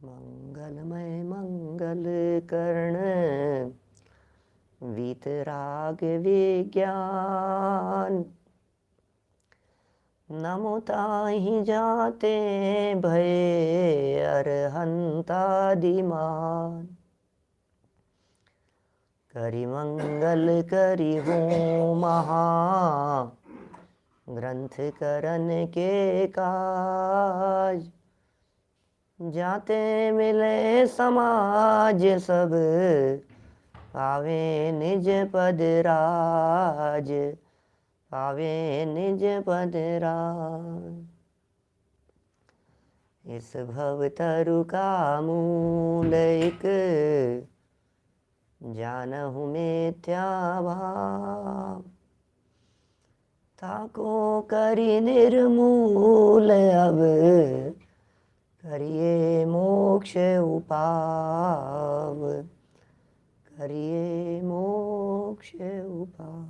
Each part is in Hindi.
मंगलमय मंगल कर्ण वीतराग विज्ञान, नमो ताहि जाते भये अरहंतादिमान। करि मंगल करि हो महा ग्रंथ करन के काज, जाते मिले समाज सब पावे निज पद राज, पावे निज पद राज। इस भव तरु का मूल एक, जानहु मिथ्या भाव। ताको करि निर्मूल अब, करिए मोक्ष उपाव, करिए मोक्ष उपाव।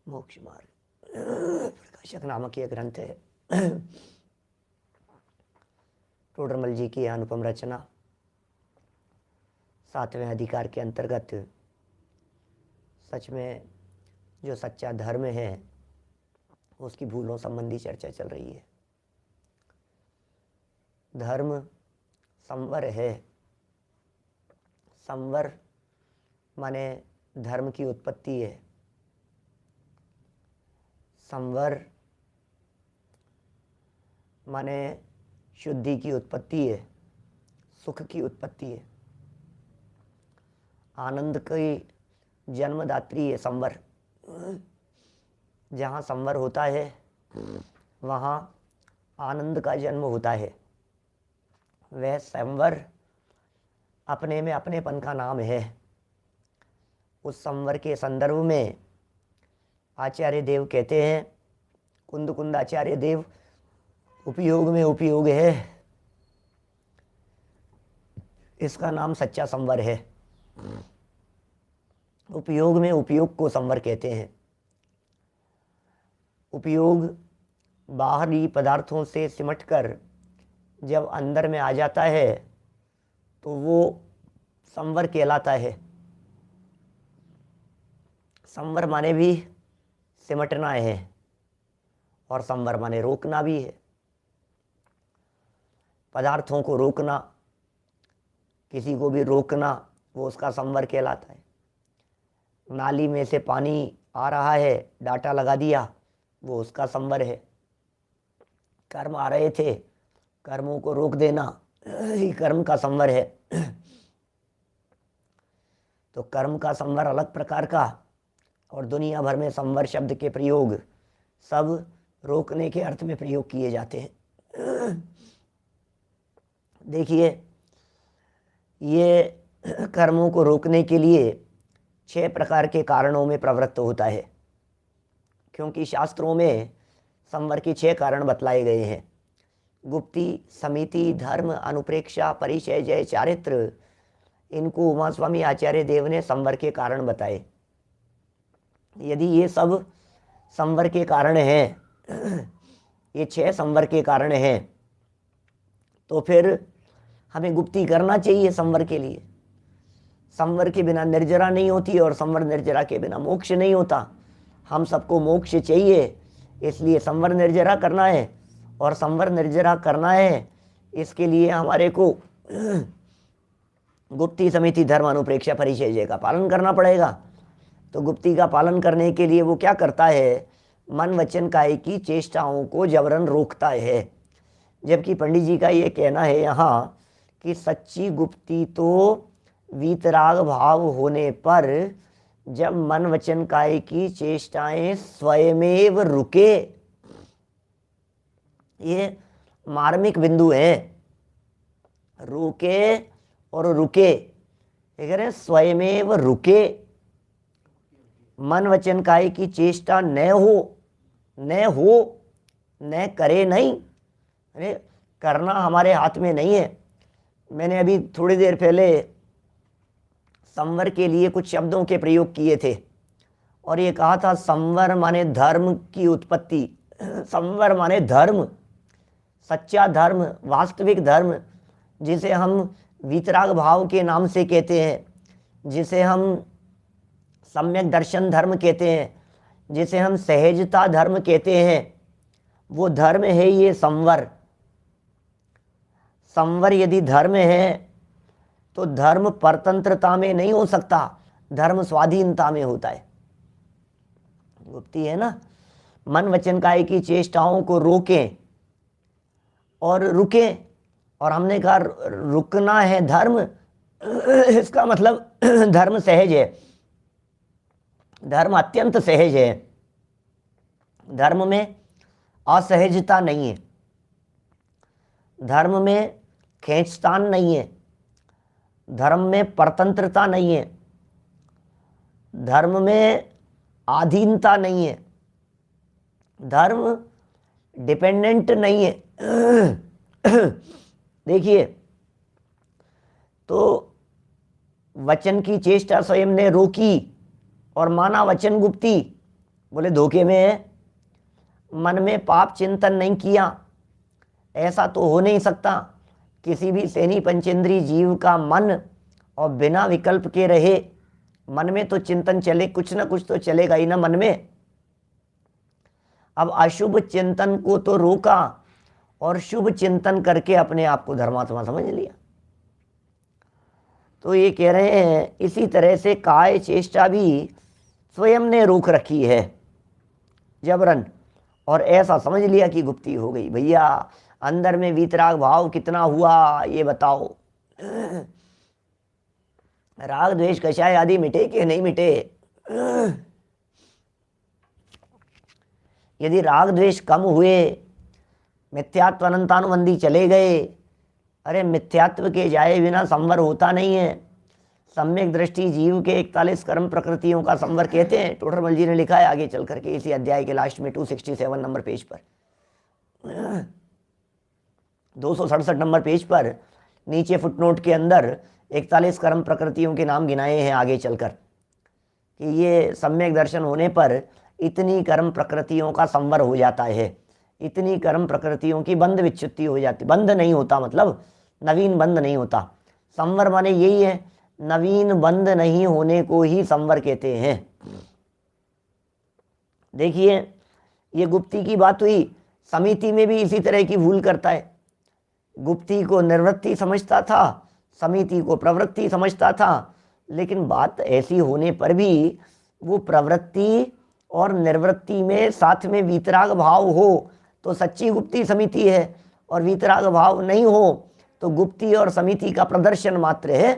मोक्ष मार्ग प्रकाशक नामक यह ग्रंथ है। टोडरमल जी की अनुपम रचना 7वें अधिकार के अंतर्गत सच में जो सच्चा धर्म है उसकी भूलों संबंधी चर्चा चल रही है। धर्म संवर है। संवर माने धर्म की उत्पत्ति है। संवर माने शुद्धि की उत्पत्ति है, सुख की उत्पत्ति है, आनंद की जन्मदात्री है संवर। जहाँ संवर होता है वहाँ आनंद का जन्म होता है। वह संवर अपने में अपनेपन का नाम है। उस संवर के संदर्भ में आचार्य देव कहते हैं, कुंद कुंद आचार्य देव, उपयोग में उपयोग है, इसका नाम सच्चा संवर है। उपयोग में उपयोग को संवर कहते हैं। उपयोग बाहरी पदार्थों से सिमटकर जब अंदर में आ जाता है तो वो संवर कहलाता है। संवर माने भी सिमटना है और संवर माने रोकना भी है। पदार्थों को रोकना, किसी को भी रोकना, वो उसका संवर कहलाता है। नाली में से पानी आ रहा है, डाटा लगा दिया, वो उसका संवर है। कर्म आ रहे थे, कर्मों को रोक देना ही कर्म का संवर है। तो कर्म का संवर अलग प्रकार का, और दुनिया भर में संवर शब्द के प्रयोग सब रोकने के अर्थ में प्रयोग किए जाते हैं। देखिए, ये कर्मों को रोकने के लिए 6 प्रकार के कारणों में प्रवृत्त होता है, क्योंकि शास्त्रों में संवर के 6 कारण बतलाए गए हैं। गुप्ति, समिति, धर्म, अनुप्रेक्षा, परिचय, जय, चारित्र। इनको उमा स्वामी आचार्य देव ने संवर के कारण बताए। यदि ये सब संवर के कारण हैं, ये 6 संवर के कारण हैं, तो फिर हमें गुप्ति करना चाहिए संवर के लिए। संवर के बिना निर्जरा नहीं होती और संवर निर्जरा के बिना मोक्ष नहीं होता। हम सबको मोक्ष चाहिए, इसलिए संवर निर्जरा करना है, और संवर निर्जरा करना है इसके लिए हमारे को गुप्ति, समिति, धर्म, अनुप्रेक्षा, परिचय, जय का पालन करना पड़ेगा। तो गुप्ति का पालन करने के लिए वो क्या करता है? मन वचन काया की चेष्टाओं को जबरन रोकता है। जबकि पंडित जी का ये कहना है यहाँ कि सच्ची गुप्ति तो वीतराग भाव होने पर, जब मन वचन काया की चेष्टाएं स्वयमेव रुके। ये मार्मिक बिंदु है। रोके और रुके, कह रहे स्वयमेव रुके। मन वचन काया की चेष्टा न हो, न करे नहीं। अरे करना हमारे हाथ में नहीं है। मैंने अभी थोड़ी देर पहले संवर के लिए कुछ शब्दों के प्रयोग किए थे, और ये कहा था संवर माने धर्म की उत्पत्ति। संवर माने धर्म। सच्चा धर्म, वास्तविक धर्म, जिसे हम वीतराग भाव के नाम से कहते हैं, जिसे हम सम्यक दर्शन धर्म कहते हैं, जिसे हम सहजता धर्म कहते हैं, वो धर्म है ये संवर। संवर यदि धर्म है तो धर्म परतंत्रता में नहीं हो सकता, धर्म स्वाधीनता में होता है। गुप्ती है ना, मन वचन काया की चेष्टाओं को रोकें और रुकें, और हमने कहा रुकना है धर्म, इसका मतलब धर्म सहज है, धर्म अत्यंत सहज है, धर्म में असहजता नहीं है, धर्म में खींचतान नहीं है, धर्म में परतंत्रता नहीं है, धर्म में आधीनता नहीं है, धर्म डिपेंडेंट नहीं है। देखिए, तो वचन की चेष्टा स्वयं ने रोकी और माना वचन गुप्ती, बोले धोखे में है, मन में पाप चिंतन नहीं किया, ऐसा तो हो नहीं सकता। किसी भी सेनी पंचेंद्री जीव का मन और बिना विकल्प के रहे, मन में तो चिंतन चले, कुछ ना कुछ तो चलेगा ही ना मन में। अब अशुभ चिंतन को तो रोका और शुभ चिंतन करके अपने आप को धर्मात्मा समझ लिया। तो ये कह रहे हैं इसी तरह से काय चेष्टा भी स्वयं ने रोक रखी है जबरन, और ऐसा समझ लिया कि गुप्ती हो गई। भैया अंदर में वीतराग भाव कितना हुआ ये बताओ। राग द्वेष कषाय आदि मिटे कि नहीं मिटे? यदि राग द्वेष कम हुए, मिथ्यात्व अनंतानुबंधी चले गए, अरे मिथ्यात्व के जाए बिना संवर होता नहीं है। सम्यक दृष्टि जीव के 41 कर्म प्रकृतियों का संवर कहते हैं। टोडरमल जी ने लिखा है आगे चल करके इसी अध्याय के लास्ट में 267 नंबर पेज पर, 267 नंबर पेज पर नीचे फुटनोट के अंदर 41 कर्म प्रकृतियों के नाम गिनाए हैं आगे चलकर, कि ये सम्यक दर्शन होने पर इतनी कर्म प्रकृतियों का संवर हो जाता है, इतनी कर्म प्रकृतियों की बंध विच्युति हो जाती। बंध नहीं होता मतलब नवीन बंध नहीं होता। संवर माने यही है, नवीन बंध नहीं होने को ही संवर कहते हैं। देखिए ये गुप्ती की बात हुई, समिति में भी इसी तरह की भूल करता है। गुप्ती को निर्वृत्ति समझता था, समिति को प्रवृत्ति समझता था, लेकिन बात ऐसी होने पर भी वो प्रवृत्ति और निर्वृत्ति में साथ में वीतराग भाव हो तो सच्ची गुप्ती समिति है, और वीतराग भाव नहीं हो तो गुप्ती और समिति का प्रदर्शन मात्र है,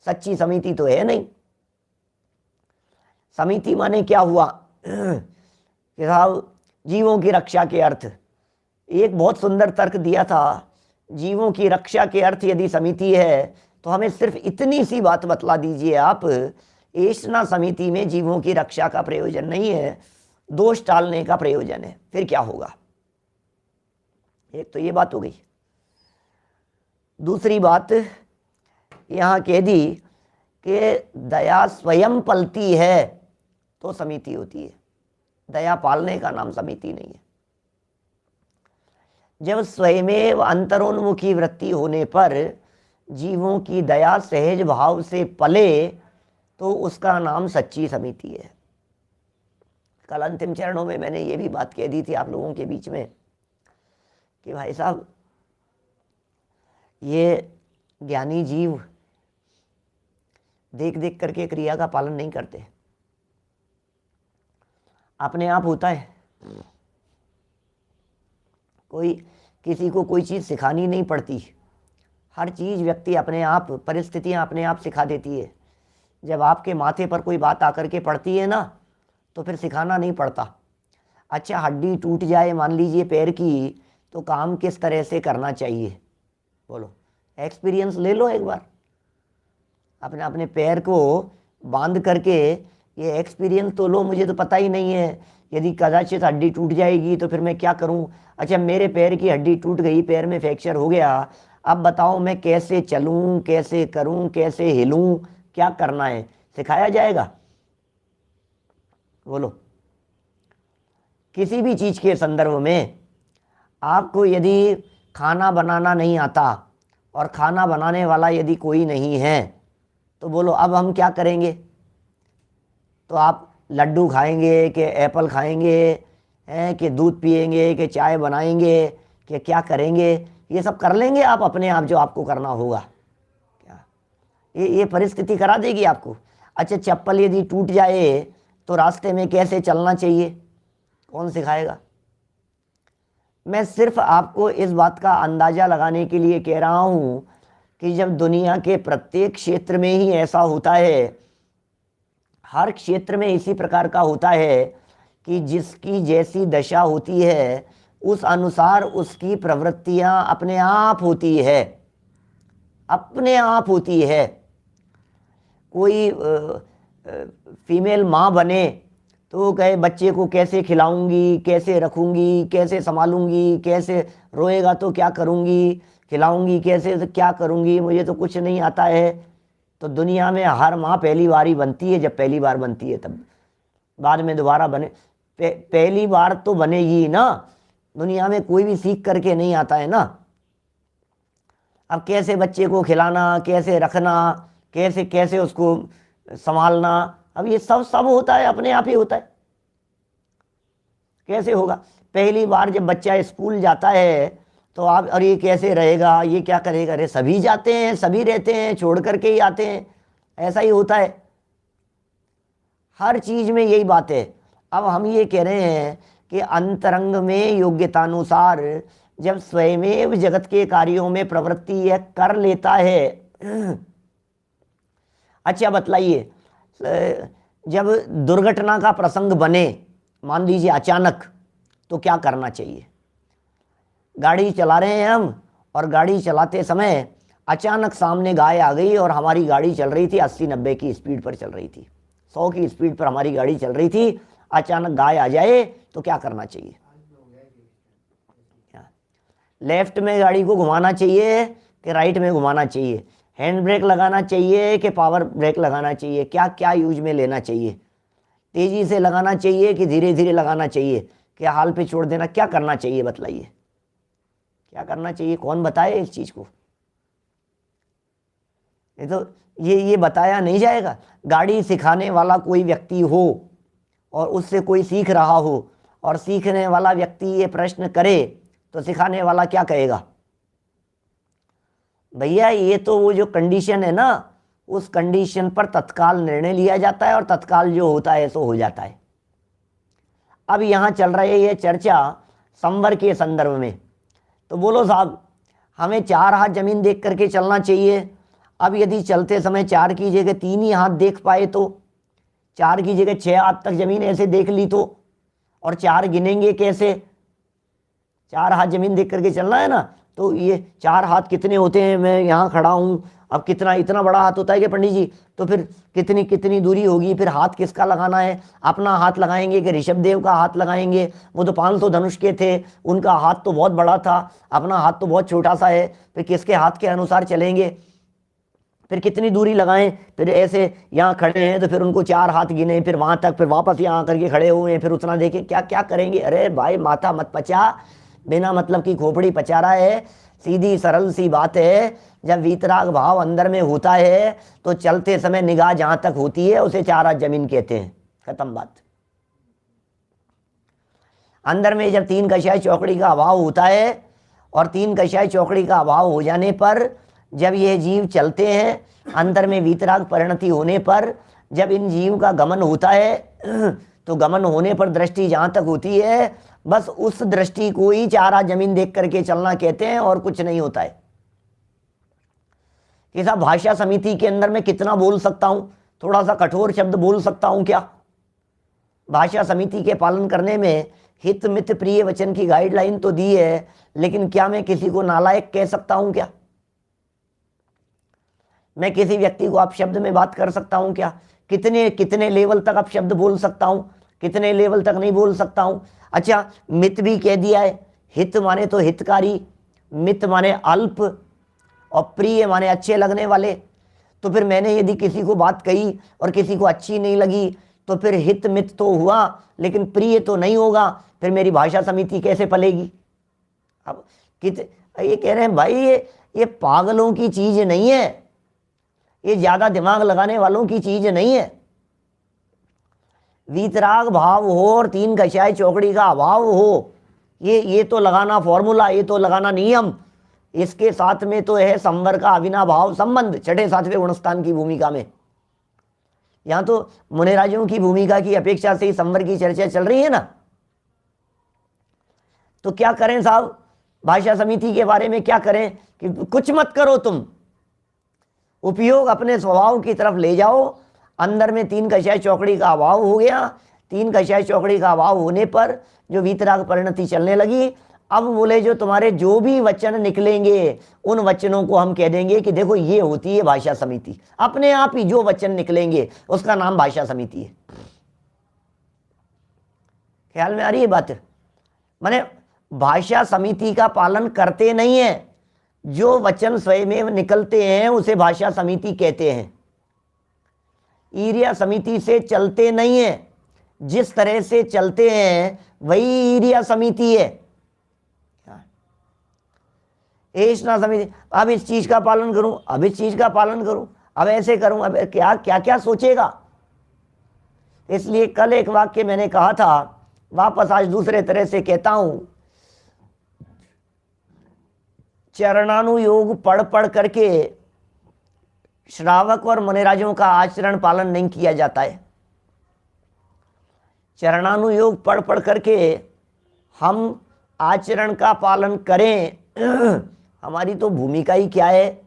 सच्ची समिति तो है नहीं। समिति माने क्या हुआ कि साहब जीवों की रक्षा के अर्थ, एक बहुत सुंदर तर्क दिया था, जीवों की रक्षा के अर्थ यदि समिति है तो हमें सिर्फ इतनी सी बात बतला दीजिए आप, ऐष्णा समिति में जीवों की रक्षा का प्रयोजन नहीं है, दोष टालने का प्रयोजन है, फिर क्या होगा? एक तो ये बात हो गई। दूसरी बात यहाँ कह दी कि दया स्वयं पलती है तो समिति होती है, दया पालने का नाम समिति नहीं है। जब स्वयमेव अंतरोन्मुखी वृत्ति होने पर जीवों की दया सहज भाव से पले तो उसका नाम सच्ची समिति है। कल अंतिम चरणों में मैंने ये भी बात कह दी थी आप लोगों के बीच में कि भाई साहब ये ज्ञानी जीव देख देख करके क्रिया का पालन नहीं करते, अपने आप होता है। कोई किसी को कोई चीज़ सिखानी नहीं पड़ती, हर चीज़ व्यक्ति अपने आप, परिस्थितियां अपने आप सिखा देती है। जब आपके माथे पर कोई बात आकर के पड़ती है ना तो फिर सिखाना नहीं पड़ता। अच्छा हड्डी टूट जाए मान लीजिए पैर की, तो काम किस तरह से करना चाहिए बोलो, एक्सपीरियंस ले लो एक बार, अपने अपने पैर को बांध करके ये एक्सपीरियंस तो लो। मुझे तो पता ही नहीं है, यदि कदाचित हड्डी टूट जाएगी तो फिर मैं क्या करूं? अच्छा मेरे पैर की हड्डी टूट गई, पैर में फ्रैक्चर हो गया, अब बताओ मैं कैसे चलूं, कैसे करूं, कैसे हिलूं, क्या करना है? सिखाया जाएगा बोलो? किसी भी चीज़ के संदर्भ में आपको यदि खाना बनाना नहीं आता और खाना बनाने वाला यदि कोई नहीं है तो बोलो अब हम क्या करेंगे? तो आप लड्डू खाएंगे कि एप्पल खाएंगे, हैं कि दूध पिएंगे कि चाय बनाएंगे कि क्या करेंगे? ये सब कर लेंगे आप अपने आप जो आपको करना होगा क्या? ये परिस्थिति करा देगी आपको। अच्छा, चप्पल यदि टूट जाए तो रास्ते में कैसे चलना चाहिए, कौन सिखाएगा? मैं सिर्फ आपको इस बात का अंदाज़ा लगाने के लिए कह रहा हूँ कि जब दुनिया के प्रत्येक क्षेत्र में ही ऐसा होता है, हर क्षेत्र में इसी प्रकार का होता है कि जिसकी जैसी दशा होती है उस अनुसार उसकी प्रवृत्तियां अपने आप होती है, अपने आप होती है। कोई फीमेल माँ बने तो कहे बच्चे को कैसे खिलाऊंगी, कैसे रखूंगी, कैसे संभालूंगी, कैसे रोएगा तो क्या करूंगी, खिलाऊंगी कैसे तो क्या करूंगी, मुझे तो कुछ नहीं आता है। तो दुनिया में हर माँ पहली बार ही बनती है, जब पहली बार बनती है तब, बाद में दोबारा बने, पहली बार तो बनेगी ना। दुनिया में कोई भी सीख करके नहीं आता है ना। अब कैसे बच्चे को खिलाना, कैसे रखना, कैसे कैसे उसको संभालना, अब ये सब होता है, अपने आप ही होता है। कैसे होगा? पहली बार जब बच्चा स्कूल जाता है तो आप, अरे ये कैसे रहेगा, ये क्या करेगा? अरे सभी जाते हैं, सभी रहते हैं, छोड़ करके ही आते हैं, ऐसा ही होता है। हर चीज में यही बात है। अब हम ये कह रहे हैं कि अंतरंग में योग्यतानुसार जब स्वयमेव जगत के कार्यों में प्रवृत्ति यह कर लेता है। अच्छा बतलाइए, जब दुर्घटना का प्रसंग बने, मान लीजिए अचानक, तो क्या करना चाहिए? गाड़ी चला रहे हैं हम और गाड़ी चलाते समय अचानक सामने गाय आ गई और हमारी गाड़ी चल रही थी 80-90 की स्पीड पर चल रही थी, 100 की स्पीड पर हमारी गाड़ी चल रही थी, अचानक गाय आ जाए तो क्या करना चाहिए? लेफ्ट में गाड़ी को घुमाना चाहिए कि राइट में घुमाना चाहिए? हैंड ब्रेक लगाना चाहिए कि पावर ब्रेक लगाना चाहिए? क्या क्या यूज में लेना चाहिए? तेजी से लगाना चाहिए कि धीरे धीरे लगाना चाहिए? क्या हाल पे छोड़ देना? क्या करना चाहिए बतलाइए, क्या करना चाहिए? कौन बताए इस चीज को? ये तो ये बताया नहीं जाएगा। गाड़ी सिखाने वाला कोई व्यक्ति हो और उससे कोई सीख रहा हो और सीखने वाला व्यक्ति ये प्रश्न करे तो सिखाने वाला क्या कहेगा? भैया ये तो वो जो कंडीशन है ना, उस कंडीशन पर तत्काल निर्णय लिया जाता है और तत्काल जो होता है सो हो जाता है। अब यहाँ चल रही है चर्चा संवर के संदर्भ में, तो बोलो साहब हमें 4 हाथ जमीन देख करके चलना चाहिए। अब यदि चलते समय 4 की जगह 3 ही हाथ देख पाए तो, 4 की जगह 6 हाथ तक जमीन ऐसे देख ली तो, और 4 गिनेंगे कैसे? 4 हाथ जमीन देख करके चलना है ना, तो ये 4 हाथ कितने होते हैं? मैं यहाँ खड़ा हूँ, अब कितना, इतना बड़ा हाथ होता है क्या पंडित जी? तो फिर कितनी कितनी दूरी होगी? फिर हाथ किसका लगाना है? अपना हाथ लगाएंगे कि ऋषभ देव का हाथ लगाएंगे? वो तो 500 धनुष के थे, उनका हाथ तो बहुत बड़ा था, अपना हाथ तो बहुत छोटा सा है। फिर किसके हाथ के अनुसार चलेंगे? फिर कितनी दूरी लगाएं? फिर ऐसे यहाँ खड़े हैं तो फिर उनको 4 हाथ गिने, फिर वहां तक, फिर वापस यहाँ करके खड़े हुए हैं, फिर उतना देखें, क्या क्या करेंगे? अरे भाई माथा मत पचा, बिना मतलब की खोपड़ी पचा रहा है। सीधी सरल सी बात है, जब वीतराग भाव अंदर में होता है तो चलते समय निगाह जहां तक होती है उसे 4 हाथ जमीन कहते हैं, खत्म बात। अंदर में जब 3 कषाय चौकड़ी का अभाव होता है और 3 कषाय चौकड़ी का अभाव हो जाने पर जब ये जीव चलते हैं, अंदर में वीतराग परिणति होने पर जब इन जीव का गमन होता है तो गमन होने पर दृष्टि जहां तक होती है, बस उस दृष्टि को ही 4 हाथ जमीन देख करके चलना कहते हैं, और कुछ नहीं होता है। कि साहब भाषा समिति के अंदर मैं कितना बोल सकता हूं? थोड़ा सा कठोर शब्द बोल सकता हूं क्या? भाषा समिति के पालन करने में हित मित प्रिय वचन की गाइडलाइन तो दी है, लेकिन क्या मैं किसी को नालायक कह सकता हूं क्या? मैं किसी व्यक्ति को अपशब्द में बात कर सकता हूं क्या? कितने कितने लेवल तक अपशब्द बोल सकता हूं, कितने लेवल तक नहीं बोल सकता हूं? अच्छा, मित भी कह दिया है। हित माने तो हितकारी, मित माने अल्प, और प्रिय माने अच्छे लगने वाले। तो फिर मैंने यदि किसी को बात कही और किसी को अच्छी नहीं लगी तो फिर हित मित तो हुआ लेकिन प्रिय तो नहीं होगा, फिर मेरी भाषा समिति कैसे पलेगी? अब ये कह रहे हैं भाई ये पागलों की चीज नहीं है, ये ज्यादा दिमाग लगाने वालों की चीज नहीं है। वीतराग भाव हो और तीन कषाय चौकड़ी का अभाव हो, ये तो लगाना फॉर्मूला, ये तो लगाना नियम। इसके साथ में तो है संवर का अविनाभाव संबंध छठे सातवें गुणस्थान की भूमिका में। यहां तो मुनिराजों की भूमिका की अपेक्षा से ही संवर की चर्चा चल रही है ना। तो क्या करें साहब, भाषा समिति के बारे में क्या करें कि कुछ मत करो तुम, उपयोग अपने स्वभाव की तरफ ले जाओ। अंदर में तीन कषाय चौकड़ी का अभाव हो गया, तीन कषाय चौकड़ी का अभाव होने पर जो वीतराग परिणति चलने लगी। अब बोले जो तुम्हारे जो भी वचन निकलेंगे उन वचनों को हम कह देंगे कि देखो ये होती है भाषा समिति। अपने आप ही जो वचन निकलेंगे उसका नाम भाषा समिति है। ख्याल में आ रही है बात? माने भाषा समिति का पालन करते नहीं है, जो वचन स्वयं निकलते हैं उसे भाषा समिति कहते हैं। ईर्या समिति से चलते नहीं है, जिस तरह से चलते हैं वही ईर्या समिति है। ऐसा समिति, अब इस चीज का पालन करूं, अब इस चीज का पालन करूं, अब ऐसे करूं, अब क्या क्या क्या सोचेगा। इसलिए कल एक वाक्य मैंने कहा था, वापस आज दूसरे तरह से कहता हूं। चरणानुयोग पढ़ पढ़ करके श्रावक और मुनिराजों का आचरण पालन नहीं किया जाता है। चरणानुयोग पढ़ पढ़ करके हम आचरण का पालन करें, हमारी तो भूमिका ही क्या है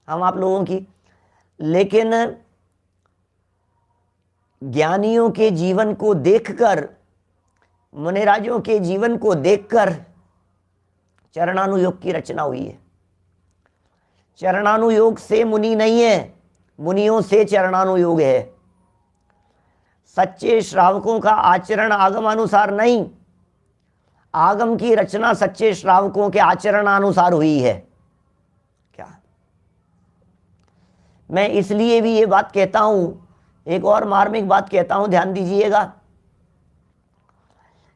हम आप लोगों की। लेकिन ज्ञानियों के जीवन को देखकर, मुनिराजों के जीवन को देखकर चरणानुयोग की रचना हुई है। चरणानुयोग से मुनि नहीं है, मुनियों से चरणानुयोग है। सच्चे श्रावकों का आचरण आगम अनुसार नहीं, आगम की रचना सच्चे श्रावकों के आचरणानुसार हुई है। क्या मैं इसलिए भी ये बात कहता हूं, एक और मार्मिक बात कहता हूं, ध्यान दीजिएगा।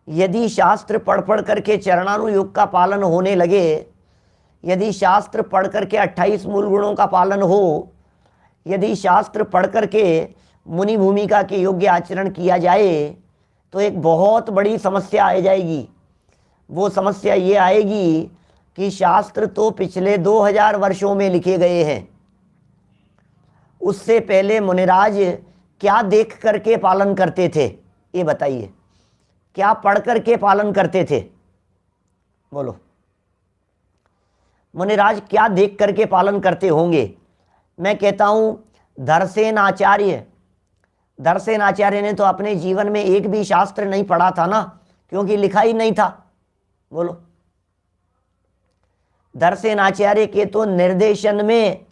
यदि शास्त्र पढ़ पढ़ करके चरणानुयोग का पालन होने लगे, यदि शास्त्र पढ़ करके 28 मूल गुणों का पालन हो, यदि शास्त्र पढ़ करके मुनि भूमिका के योग्य आचरण किया जाए, तो एक बहुत बड़ी समस्या आ जाएगी। वो समस्या ये आएगी कि शास्त्र तो पिछले 2000 वर्षों में लिखे गए हैं, उससे पहले मुनिराज क्या देख करके पालन करते थे, ये बताइए। क्या पढ़ करके पालन करते थे? बोलो, मुनिराज क्या देख करके पालन करते होंगे? मैं कहता हूं धरसेन आचार्य, धरसेन आचार्य ने तो अपने जीवन में एक भी शास्त्र नहीं पढ़ा था ना, क्योंकि लिखा ही नहीं था। बोलो, धरसेन आचार्य के तो निर्देशन में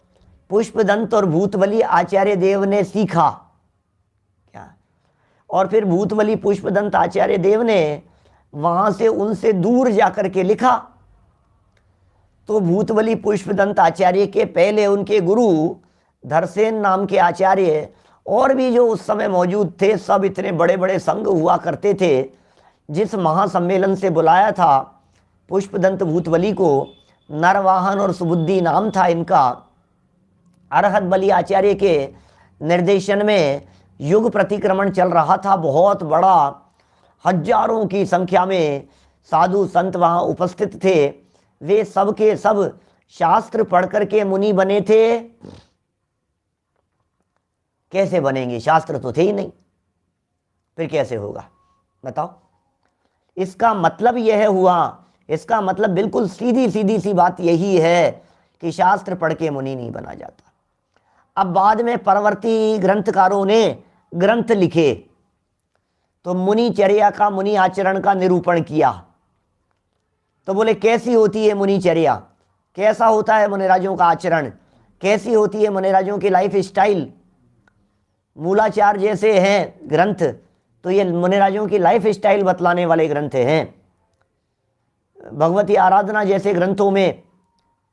पुष्पदंत और भूतबली आचार्य देव ने सीखा। क्या? और फिर भूतबली पुष्पदंत आचार्य देव ने वहां से उनसे दूर जाकर के लिखा। तो भूतबली पुष्पदंत आचार्य के पहले उनके गुरु धरसेन नाम के आचार्य और भी जो उस समय मौजूद थे, सब इतने बड़े बड़े संघ हुआ करते थे। जिस महासम्मेलन से बुलाया था पुष्पदंत भूतबली को, नरवाहन और सुबुद्धि नाम था इनका। अरहत बली आचार्य के निर्देशन में युग प्रतिक्रमण चल रहा था, बहुत बड़ा, हजारों की संख्या में साधु संत वहां उपस्थित थे। वे सब के सब शास्त्र पढ़ करके मुनि बने थे। कैसे बनेंगे? शास्त्र तो थे ही नहीं, फिर कैसे होगा बताओ? इसका मतलब यह हुआ, इसका मतलब बिल्कुल सीधी सीधी सी बात यही है कि शास्त्र पढ़ के मुनि नहीं बना जाता। अब बाद में परवर्ती ग्रंथकारों ने ग्रंथ लिखे तो मुनिचर्या का, मुनि आचरण का निरूपण किया। तो बोले कैसी होती है मुनिचर्या, कैसा होता है मुनिराजों का आचरण, कैसी होती है मुनिराजों की लाइफ स्टाइल। मूलाचार जैसे हैं ग्रंथ, तो ये मुनिराजों की लाइफ स्टाइल बतलाने वाले ग्रंथ हैं। भगवती आराधना जैसे ग्रंथों में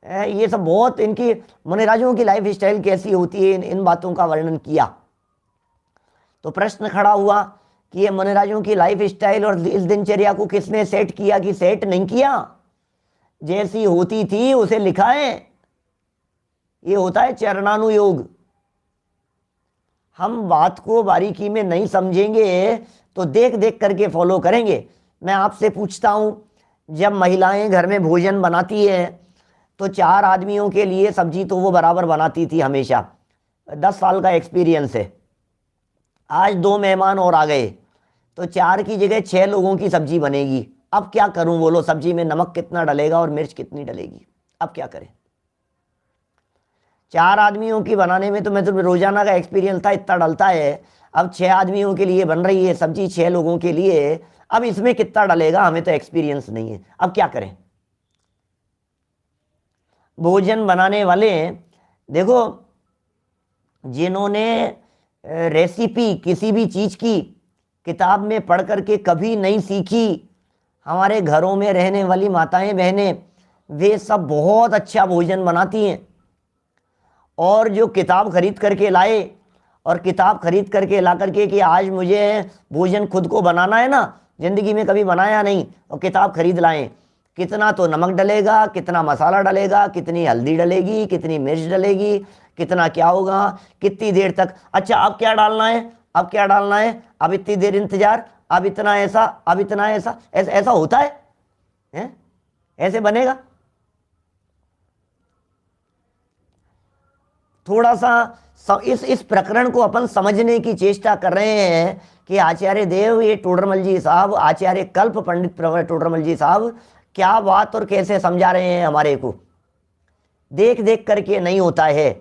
ये सब बहुत, इनकी मुनिराजों की लाइफ स्टाइल कैसी होती है, इन बातों का वर्णन किया। तो प्रश्न खड़ा हुआ कि ये मुनिराजों की लाइफ स्टाइल और इस दिनचर्या को किसने सेट किया कि सेट नहीं किया? जैसी होती थी उसे लिखा है। ये होता है चरणानुयोग। हम बात को बारीकी में नहीं समझेंगे तो देख देख करके फॉलो करेंगे। मैं आपसे पूछता हूं, जब महिलाएं घर में भोजन बनाती है तो 4 आदमियों के लिए सब्जी तो वो बराबर बनाती थी हमेशा। 10 साल का एक्सपीरियंस है। आज 2 मेहमान और आ गए तो 4 की जगह 6 लोगों की सब्जी बनेगी। अब क्या करूं बोलो, सब्जी में नमक कितना डलेगा और मिर्च कितनी डलेगी, अब क्या करें। 4 आदमियों की बनाने में तो मैं तो रोजाना का एक्सपीरियंस था, इतना डलता है। अब 6 आदमियों के लिए बन रही है सब्जी, 6 लोगों के लिए, अब इसमें कितना डलेगा, हमें तो एक्सपीरियंस नहीं है, अब क्या करें। भोजन बनाने वाले देखो, जिन्होंने रेसिपी किसी भी चीज की किताब में पढ़ करके कभी नहीं सीखी, हमारे घरों में रहने वाली माताएं बहनें, वे सब बहुत अच्छा भोजन बनाती हैं। और जो किताब खरीद करके लाए, और किताब खरीद करके ला करके कि आज मुझे भोजन खुद को बनाना है ना, जिंदगी में कभी बनाया नहीं, और किताब खरीद लाएं, कितना तो नमक डलेगा, कितना मसाला डलेगा, कितनी हल्दी डलेगी, कितनी मिर्च डलेगी, कितना क्या होगा, कितनी देर तक, अच्छा अब क्या डालना है, अब क्या डालना है, अब इतनी देर इंतजार, अब इतना ऐसा, अब इतना ऐसा, ऐसा होता है? ऐसे बनेगा? थोड़ा सा इस प्रकरण को अपन समझने की चेष्टा कर रहे हैं कि आचार्य देव, ये टोडरमल जी साहब, आचार्य कल्प पंडित प्रवर टोडरमल जी साहब क्या बात और कैसे समझा रहे हैं हमारे को। देख देख करके नहीं होता है,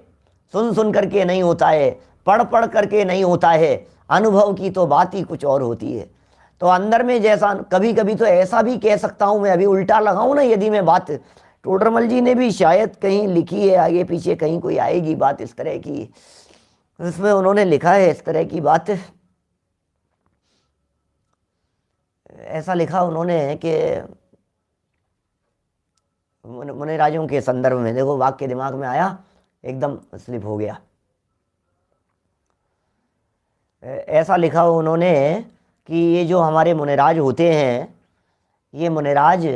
सुन सुन करके नहीं होता है, पढ़ पढ़ करके नहीं होता है, अनुभव की तो बात ही कुछ और होती है। तो अंदर में जैसा, कभी कभी तो ऐसा भी कह सकता हूं मैं, अभी उल्टा लगाऊं ना यदि मैं बात, टोडरमल जी ने भी शायद कहीं लिखी है, आगे पीछे कहीं कोई आएगी बात इस तरह की, उसमें उन्होंने लिखा है इस तरह की बात, ऐसा लिखा उन्होंने कि मुनिराजों के संदर्भ में, देखो वाक्य दिमाग में आया, एकदम स्लिप हो गया। ऐसा लिखा उन्होंने कि ये जो हमारे मुनिराज होते हैं, ये मुनिराज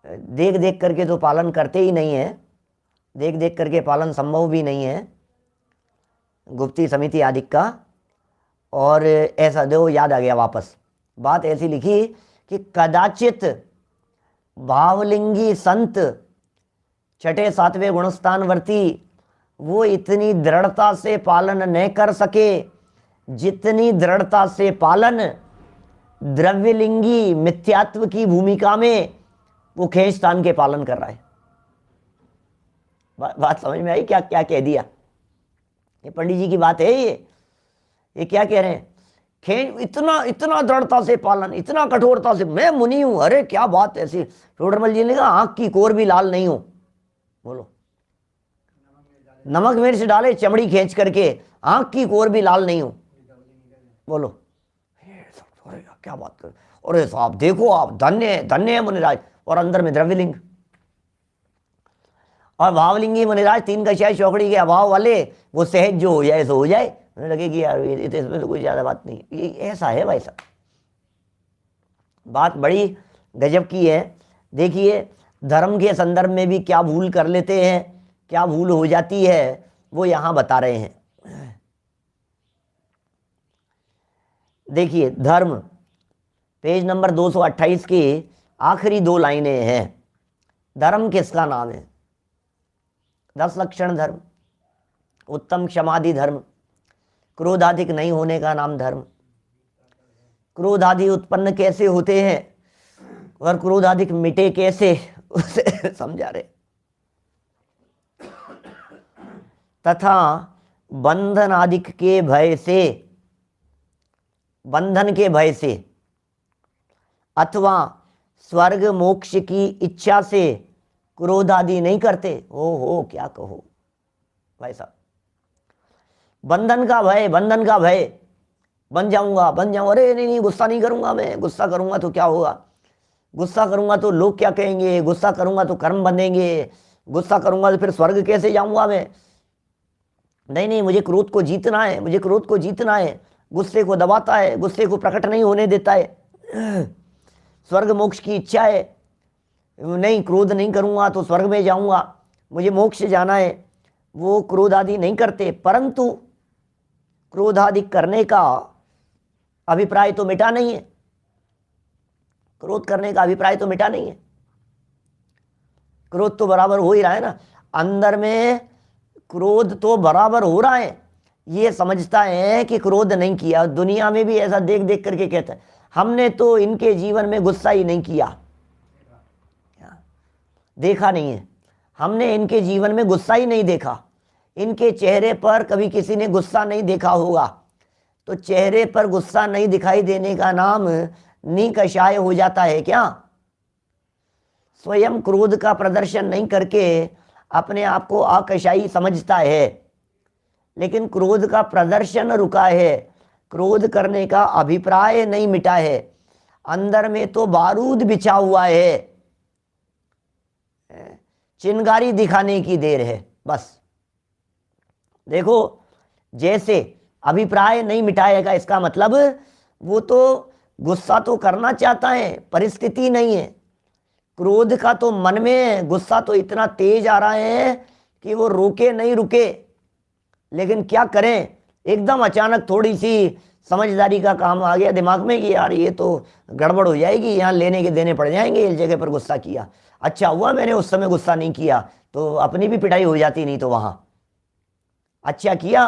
देख देख करके तो पालन करते ही नहीं है, देख देख करके पालन संभव भी नहीं है, गुप्ती समिति आदि का। और ऐसा देखो याद आ गया वापस, बात ऐसी लिखी कि कदाचित भावलिंगी संत 6ठे 7वें गुणस्थानवर्ती वो इतनी दृढ़ता से पालन न कर सके जितनी दृढ़ता से पालन द्रव्यलिंगी मिथ्यात्व की भूमिका में वो खेचतान के पालन कर रहा है। बात समझ में आई? क्या क्या कह दिया, ये पंडित जी की बात है। ये क्या कह रहे हैं, इतना इतना दृढ़ता से पालन, इतना कठोरता से, मैं मुनि हूं, अरे क्या बात ऐसी। टोडरमल जी ने कहा आंख की कोर भी लाल नहीं हो, बोलो नमक मिर्च डाले चमड़ी खींच करके, आंख की कोर भी लाल नहीं हो, बोलो अरे क्या बात कर, अरे साहब देखो आप धन्य धन्य है मुनिराज, और अंदर में द्रव्यलिंग और भावलिंगी मुनिराज, 3 कक्षाएं चौकड़ी के अभाव वाले, वो सहज जो हो जाए सो हो जाए, लगेगी यार इसमें तो कोई ज्यादा बात नहीं। ये ऐसा है भाई साहब, बात बड़ी गजब की है। देखिए धर्म के संदर्भ में भी क्या भूल कर लेते हैं, क्या भूल हो जाती है, वो यहां बता रहे हैं। देखिए धर्म, पेज नंबर 228 की आखिरी 2 लाइनें हैं। धर्म किसका नाम है? 10 लक्षण धर्म, उत्तम क्षमादि धर्म, क्रोधाधिक नहीं होने का नाम धर्म, क्रोधादि उत्पन्न कैसे होते हैं और क्रोधाधिक मिटे कैसे, उसे समझा रहे। तथा बंधन आदिक के भय से, बंधन के भय से अथवा स्वर्ग मोक्ष की इच्छा से क्रोध आदि नहीं करते। हो क्या कहो भाई साहब, बंधन का भय, बंधन का भय, बन जाऊंगा, अरे नहीं गुस्सा नहीं करूंगा, मैं गुस्सा करूंगा तो क्या होगा, गुस्सा करूंगा तो लोग क्या कहेंगे, गुस्सा करूंगा तो कर्म बनेंगे, गुस्सा करूंगा तो फिर स्वर्ग कैसे जाऊंगा मैं। नहीं मुझे क्रोध को जीतना है, मुझे क्रोध को जीतना है, गुस्से को दबाता है, गुस्से को प्रकट नहीं होने देता है, स्वर्ग मोक्ष की इच्छा है, नहीं क्रोध नहीं करूँगा तो स्वर्ग में जाऊँगा, मुझे मोक्ष जाना है, वो क्रोध आदि नहीं करते। परंतु क्रोध आदि करने का अभिप्राय तो मिटा नहीं है, क्रोध करने का अभिप्राय तो मिटा नहीं है, क्रोध तो बराबर हो ही रहा है ना, अंदर में क्रोध तो बराबर हो रहा है। ये समझता है कि क्रोध नहीं किया, दुनिया में भी ऐसा देख देख करके कहता है हमने तो इनके जीवन में गुस्सा ही नहीं किया, देखा नहीं है, हमने इनके जीवन में गुस्सा ही नहीं देखा, इनके चेहरे पर कभी किसी ने गुस्सा नहीं देखा होगा। तो चेहरे पर गुस्सा नहीं दिखाई देने का नाम निकषाय हो जाता है क्या? स्वयं क्रोध का प्रदर्शन नहीं करके अपने आप को अकषाई समझता है, लेकिन क्रोध का प्रदर्शन रुका है, क्रोध करने का अभिप्राय नहीं मिटा है, अंदर में तो बारूद बिछा हुआ है, चिंगारी दिखाने की देर है बस। देखो, जैसे अभिप्राय नहीं मिटाएगा इसका मतलब वो तो गुस्सा तो करना चाहता है, परिस्थिति नहीं है। क्रोध का तो मन में गुस्सा तो इतना तेज आ रहा है कि वो रोके नहीं रुके, लेकिन क्या करें, एकदम अचानक थोड़ी सी समझदारी का काम आ गया दिमाग में कि यार ये तो गड़बड़ हो जाएगी, यहाँ लेने के देने पड़ जाएंगे, इस जगह पर गुस्सा किया, अच्छा हुआ मैंने उस समय गुस्सा नहीं किया तो अपनी भी पिटाई हो जाती, नहीं तो वहाँ अच्छा किया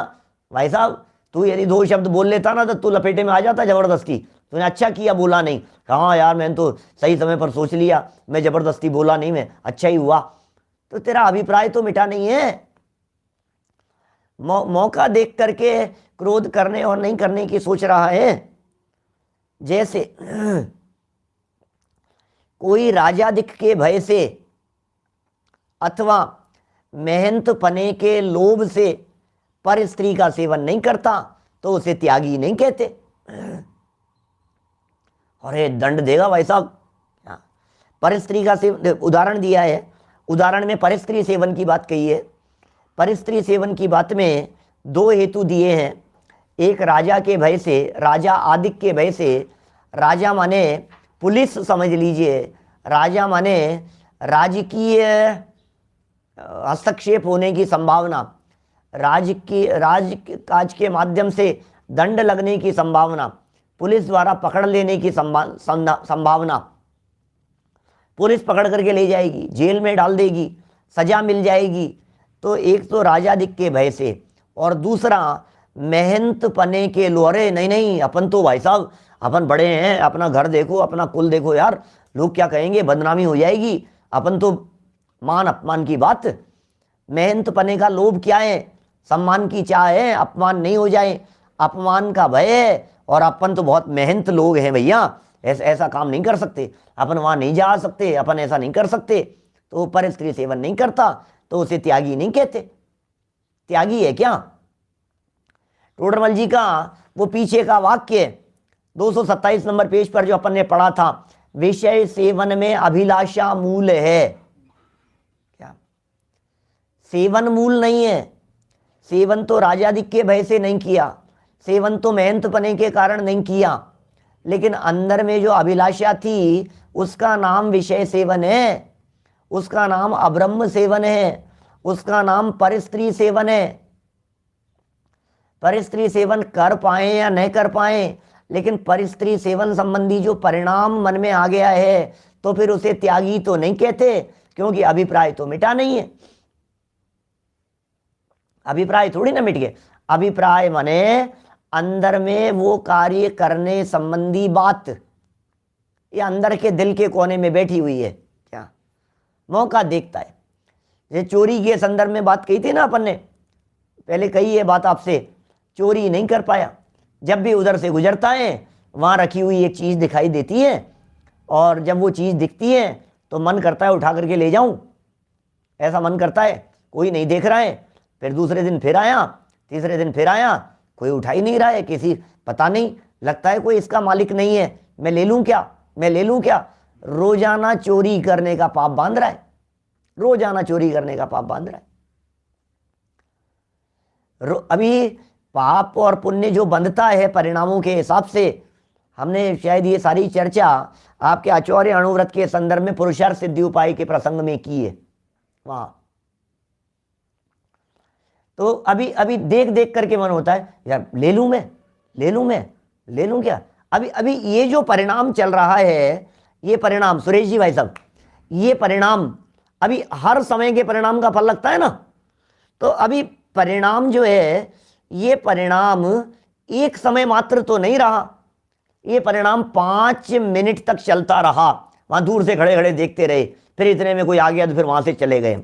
भाई साहब, तू यदि 2 शब्द बोल लेता ना तो तू लपेटे में आ जाता जबरदस्ती, तूने अच्छा किया बोला नहीं, हाँ यार मैंने तो सही समय पर सोच लिया, मैं जबरदस्ती बोला नहीं, मैं अच्छा ही हुआ। तो तेरा अभिप्राय तो मिटा नहीं है, मौका देख करके क्रोध करने और नहीं करने की सोच रहा है। जैसे कोई राजाधिक के भय से अथवा मेहनत पने के लोभ से पर स्त्री का सेवन नहीं करता तो उसे त्यागी नहीं कहते। अरे दंड देगा भाई साहब, पर स्त्री का सेवन, उदाहरण दिया है, उदाहरण में पर स्त्री सेवन की बात कही है। पर स्त्री सेवन की बात में 2 हेतु दिए हैं, एक राजा के भय से, राजा आदिक के भय से, राजा माने पुलिस समझ लीजिए, राजा माने राजकीय हस्तक्षेप होने की संभावना, राज काज के माध्यम से दंड लगने की संभावना, पुलिस द्वारा पकड़ लेने की संभावना, पुलिस पकड़ करके ले जाएगी, जेल में डाल देगी, सजा मिल जाएगी। तो एक तो राजाधिक के भय से, और दूसरा मेहनत पने के लोरे, नहीं नहीं अपन तो भाई साहब अपन बड़े हैं, अपना घर देखो, अपना कुल देखो यार, लोग क्या कहेंगे, बदनामी हो जाएगी, अपन तो मान अपमान की बात। मेहनत पने का लोभ क्या है, सम्मान की चाह है, अपमान नहीं हो जाए, अपमान का भय है, और अपन तो बहुत मेहनत लोग हैं भैया, ऐसा काम नहीं कर सकते, अपन वहाँ नहीं जा सकते, अपन ऐसा नहीं कर सकते, तो पर स्त्री सेवन नहीं करता तो उसे त्यागी नहीं कहते। त्यागी है क्या? टोडरमल जी का वो पीछे का वाक्य 227 नंबर पेज पर जो अपन ने पढ़ा था, विषय सेवन में अभिलाषा मूल है। क्या सेवन मूल नहीं है? सेवन तो राजाधिक के भय से नहीं किया, सेवन तो मेहनत पने के कारण नहीं किया, लेकिन अंदर में जो अभिलाषा थी उसका नाम विषय सेवन है, उसका नाम अब्रह्म सेवन है, उसका नाम परस्त्री सेवन है। परस्त्री सेवन कर पाए या नहीं कर पाए, लेकिन परस्त्री सेवन संबंधी जो परिणाम मन में आ गया है तो फिर उसे त्यागी तो नहीं कहते, क्योंकि अभिप्राय तो मिटा नहीं है। अभिप्राय थोड़ी ना मिट गए, अभिप्राय माने अंदर में वो कार्य करने संबंधी बात, ये अंदर के दिल के कोने में बैठी हुई है, क्या मौका देखता है। ये चोरी के संदर्भ में बात कही थी ना अपन ने, पहले कही है बात आपसे, चोरी नहीं कर पाया, जब भी उधर से गुजरता है वहाँ रखी हुई एक चीज़ दिखाई देती है, और जब वो चीज़ दिखती है तो मन करता है उठा करके ले जाऊं, ऐसा मन करता है, कोई नहीं देख रहा है। फिर दूसरे दिन फिर आया, तीसरे दिन फिर आया, कोई उठा ही नहीं रहा है, किसी पता नहीं, लगता है कोई इसका मालिक नहीं है, मैं ले लूं क्या, मैं ले लूं क्या। रोजाना चोरी करने का पाप बांध रहा है, रोजाना चोरी करने का पाप बांध रहा है। अभी पाप और पुण्य जो बंधता है परिणामों के हिसाब से, हमने शायद ये सारी चर्चा आपके आचौर्य अणुव्रत के संदर्भ में पुरुषार्थ सिद्धि उपाय के प्रसंग में की है वहां। तो अभी अभी देख देख करके मन होता है यार ले लूं मैं, ले लूं मैं, ले लूं क्या। अभी अभी ये जो परिणाम चल रहा है, ये परिणाम सुरेश जी भाई साहब, ये परिणाम अभी हर समय के परिणाम का फल लगता है ना। तो अभी परिणाम जो है, ये परिणाम एक समय मात्र तो नहीं रहा, ये परिणाम 5 मिनट तक चलता रहा। वहां दूर से खड़े खड़े देखते रहे, फिर इतने में कोई आ गया तो फिर वहां से चले गए,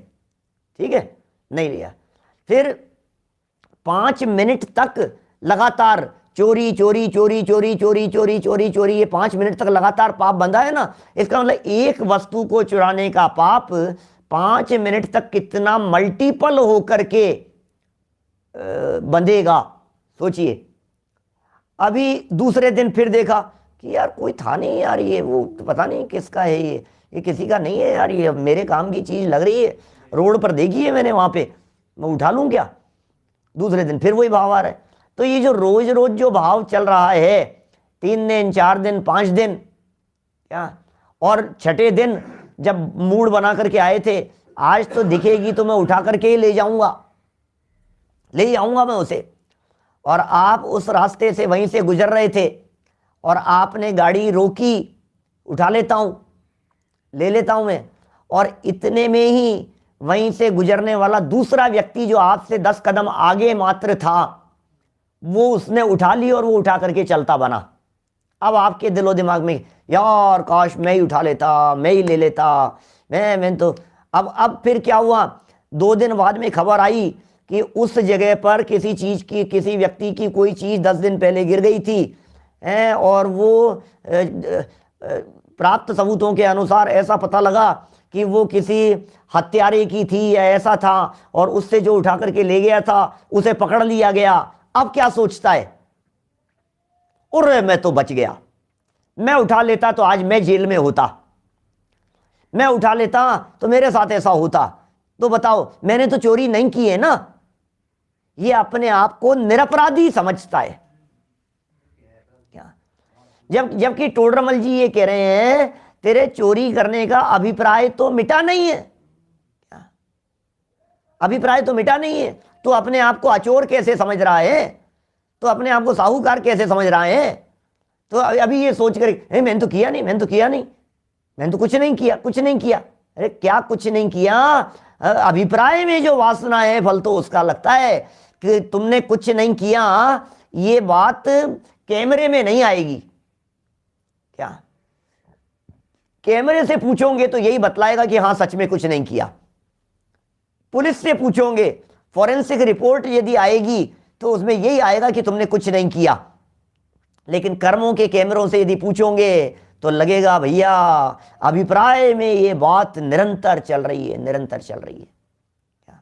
ठीक है, नहीं लिया। फिर 5 मिनट तक लगातार चोरी चोरी चोरी चोरी चोरी चोरी चोरी चोरी, ये 5 मिनट तक लगातार पाप बंधा है ना। इसका मतलब एक वस्तु को चुराने का पाप 5 मिनट तक कितना मल्टीपल होकर के बंधेगा, सोचिए। अभी दूसरे दिन फिर देखा कि यार कोई था नहीं यार, ये वो पता नहीं किसका है, ये किसी का नहीं है यार, ये मेरे काम की चीज लग रही है, रोड पर देखी है मैंने, वहां पे मैं उठा लूं क्या। दूसरे दिन फिर वही भाव आ रहा है। तो ये जो रोज रोज जो भाव चल रहा है, 3 दिन 4 दिन 5 दिन क्या, और छठे दिन जब मूड बना करके आए थे, आज तो दिखेगी तो मैं उठा करके ही ले जाऊंगा, ले जाऊंगा मैं उसे। और आप उस रास्ते से वहीं से गुजर रहे थे और आपने गाड़ी रोकी, उठा लेता हूं, ले लेता हूं मैं। और इतने में ही वहीं से गुजरने वाला दूसरा व्यक्ति जो आपसे 10 कदम आगे मात्र था, वो उसने उठा ली और वो उठा करके चलता बना। अब आपके दिलो दिमाग में यार काश मैं ही उठा लेता, मैं ही ले लेता, मैं तो अब फिर क्या हुआ, 2 दिन बाद में खबर आई कि उस जगह पर किसी चीज की, किसी व्यक्ति की कोई चीज 10 दिन पहले गिर गई थी, और वो प्राप्त सबूतों के अनुसार ऐसा पता लगा कि वो किसी हत्यारे की थी या ऐसा था, और उससे जो उठा करके ले गया था उसे पकड़ लिया गया। अब क्या सोचता है, अरे मैं तो बच गया, मैं उठा लेता तो आज मैं जेल में होता, मैं उठा लेता तो मेरे साथ ऐसा होता। तो बताओ, मैंने तो चोरी नहीं की है ना। ये अपने आप को निरपराधी समझता है क्या। जबकि टोडरमल जी ये कह रहे हैं तेरे चोरी करने का अभिप्राय तो मिटा नहीं है क्या, अभिप्राय तो मिटा नहीं है। तो अपने आप को अचोर कैसे समझ रहा है, तो अपने आप को साहूकार कैसे समझ रहा है। तो अभी ये सोच कर मैंने तो किया नहीं, मैंने तो किया नहीं, मैंने तो कुछ नहीं किया, कुछ नहीं किया। अरे क्या कुछ नहीं किया, अभिप्राय में जो वासना है फल तो उसका लगता है कि तुमने कुछ नहीं किया। ये बात कैमरे में नहीं आएगी क्या, कैमरे से पूछोगे तो यही बतलाएगा कि हाँ सच में कुछ नहीं किया। पुलिस से पूछोगे, फॉरेंसिक रिपोर्ट यदि आएगी तो उसमें यही आएगा कि तुमने कुछ नहीं किया। लेकिन कर्मों के कैमरों से यदि पूछोगे तो लगेगा भैया अभिप्राय में ये बात निरंतर चल रही है, निरंतर चल रही है क्या,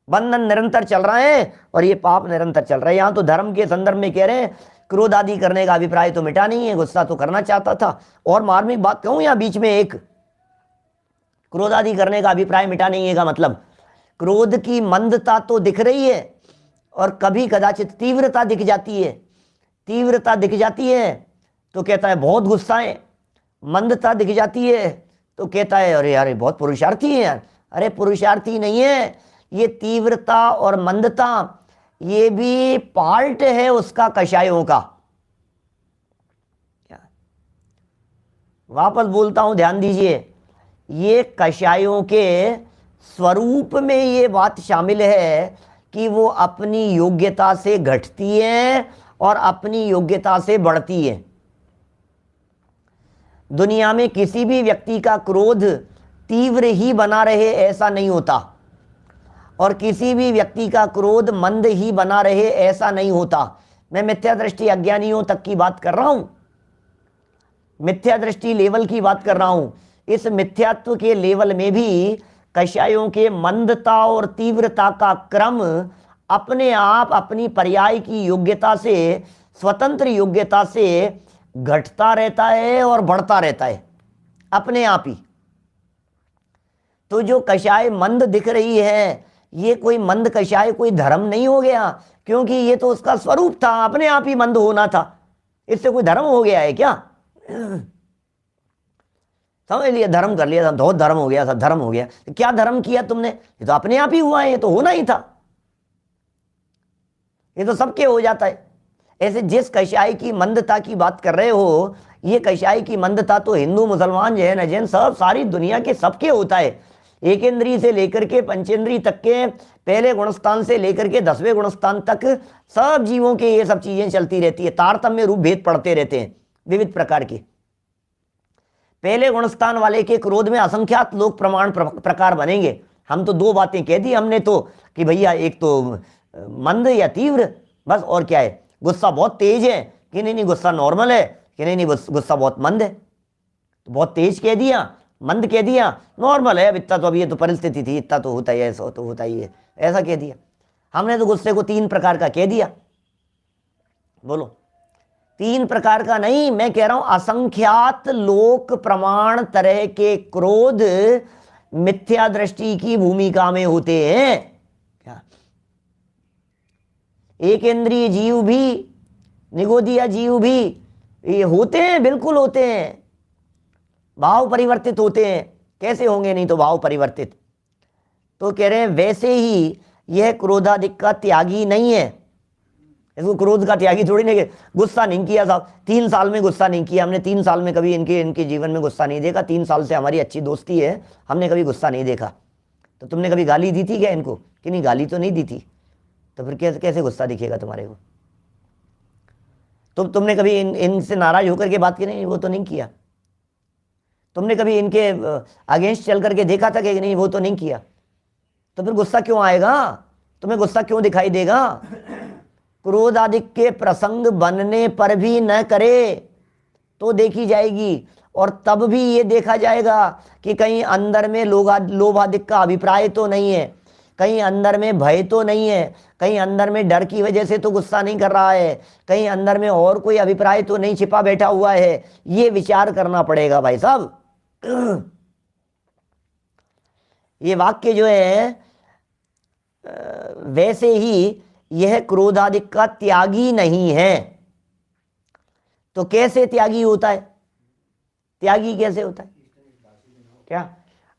बंधन निरंतर चल रहा है और ये पाप निरंतर चल रहा है। यहां तो धर्म के संदर्भ में कह रहे हैं क्रोध आदि करने का अभिप्राय तो मिटा नहीं है, गुस्सा तो करना चाहता था। और मार्मिक बात कहूं यहां बीच में, एक क्रोध आदि करने का अभिप्राय मिटा नहीं है का मतलब क्रोध की मंदता तो दिख रही है और कभी कदाचित तीव्रता दिख जाती है। तीव्रता दिख जाती है तो कहता है बहुत गुस्सा है, मंदता दिख जाती है तो कहता है अरे यार बहुत पुरुषार्थी है यार। अरे पुरुषार्थी नहीं है, ये तीव्रता और मंदता ये भी पार्ट है उसका कषायों का। वापस बोलता हूं, ध्यान दीजिए, ये कषायों के स्वरूप में ये बात शामिल है कि वो अपनी योग्यता से घटती है और अपनी योग्यता से बढ़ती है। दुनिया में किसी भी व्यक्ति का क्रोध तीव्र ही बना रहे ऐसा नहीं होता और किसी भी व्यक्ति का क्रोध मंद ही बना रहे ऐसा नहीं होता। मैं मिथ्या दृष्टि अज्ञानियों तक की बात कर रहा हूं, मिथ्या दृष्टि लेवल की बात कर रहा हूं। इस मिथ्यात्व के लेवल में भी कषायों के मंदता और तीव्रता का क्रम अपने आप अपनी पर्याय की योग्यता से, स्वतंत्र योग्यता से घटता रहता है और बढ़ता रहता है अपने आप ही। तो जो कषाय मंद दिख रही है, ये कोई मंद कषाय कोई धर्म नहीं हो गया, क्योंकि ये तो उसका स्वरूप था, अपने आप ही मंद होना था। इससे कोई धर्म हो गया है क्या? समझ लिया, धर्म कर लिया, बहुत धर्म हो गया, सब धर्म हो गया। तो क्या धर्म किया तुमने? ये तो अपने आप ही हुआ है, ये तो होना ही था, ये तो सबके हो जाता है। ऐसे जिस कषाय की मंदता की बात कर रहे हो, ये कषाय की मंदता तो हिंदू मुसलमान जैन अजैन सब सारी दुनिया के सबके होता है। एक इंद्रिय से लेकर के पंचेंद्रिय तक के, पहले गुणस्थान से लेकर के 10वें गुणस्थान तक सब जीवों के ये सब चीजें चलती रहती है। तारतम्य रूप भेद पड़ते रहते हैं विविध प्रकार के। पहले गुणस्थान वाले के क्रोध में असंख्यात लोक प्रमाण प्रकार बनेंगे। हम तो दो बातें कह दी हमने तो कि भैया एक तो मंद या तीव्र, बस, और क्या है? गुस्सा बहुत तेज है कि नहीं, नहीं गुस्सा नॉर्मल है कि नहीं, नहीं गुस्सा बहुत मंद है। तो बहुत तेज कह दिया, मंद कह दिया, नॉर्मल है, अब इतना तो, अभी ये तो परिस्थिति थी, इतना तो होता ही है, ऐसा तो होता ही है, ऐसा कह दिया हमने। तो गुस्से को 3 प्रकार का कह दिया। बोलो, 3 प्रकार का नहीं, मैं कह रहा हूं असंख्यात लोक प्रमाण तरह के क्रोध मिथ्या दृष्टि की भूमिका में होते हैं। क्या? एक इंद्रिय जीव भी, निगोदिया जीव भी ये होते हैं, बिल्कुल होते हैं, भाव परिवर्तित होते हैं। कैसे होंगे नहीं तो भाव परिवर्तित? तो कह रहे हैं वैसे ही यह क्रोधादिक का त्यागी नहीं है। इसको क्रोध का त्यागी थोड़ी नहीं, गुस्सा नहीं किया साहब, 3 साल में गुस्सा नहीं किया हमने, 3 साल में कभी इनके जीवन में गुस्सा नहीं देखा, 3 साल से हमारी अच्छी दोस्ती है, हमने कभी गुस्सा नहीं देखा। तो तुमने कभी गाली दी थी क्या इनको? कि नहीं, गाली तो नहीं दी थी, तो फिर कैसे गुस्सा दिखेगा तुम्हारे को? तुमने कभी इनसे नाराज होकर के बात की? नहीं, वो तो नहीं किया। तुमने कभी इनके अगेंस्ट चल करके देखा था कि नहीं? वो तो नहीं किया। तो फिर गुस्सा क्यों आएगा? तुम्हें गुस्सा क्यों दिखाई देगा? क्रोध आदि के प्रसंग बनने पर भी न करे तो देखी जाएगी, और तब भी ये देखा जाएगा कि कहीं अंदर में लोभ आदि का अभिप्राय तो नहीं है, कहीं अंदर में भय तो नहीं है, कहीं अंदर में डर की वजह से तो गुस्सा नहीं कर रहा है, कहीं अंदर में और कोई अभिप्राय तो नहीं छिपा बैठा हुआ है। ये विचार करना पड़ेगा भाई साहब। ये वाक्य जो है वैसे ही यह क्रोधादिक का त्यागी नहीं है। तो कैसे त्यागी होता है? त्यागी कैसे होता है? क्या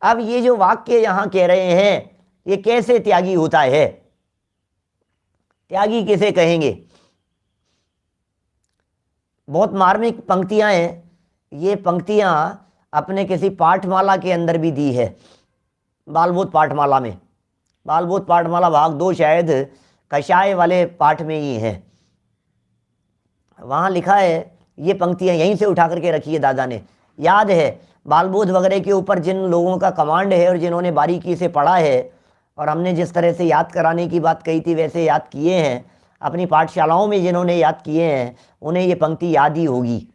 अब ये जो वाक्य यहां कह रहे हैं, ये कैसे त्यागी होता है? त्यागी किसे कहेंगे? बहुत मार्मिक पंक्तियां हैं। ये पंक्तियां अपने किसी पाठमाला के अंदर भी दी है, बालबोध पाठमाला में। बालबोध पाठमाला भाग 2 शायद कषाय वाले पाठ में ही है। वहां लिखा है, ये पंक्तियां यहीं से उठा करके रखी है दादा ने। याद है बालबोध वगैरह के ऊपर जिन लोगों का कमांड है और जिन्होंने बारीकी से पढ़ा है, और हमने जिस तरह से याद कराने की बात कही थी वैसे याद किए हैं, अपनी पाठशालाओं में जिन्होंने याद किए हैं उन्हें ये पंक्ति याद ही होगी।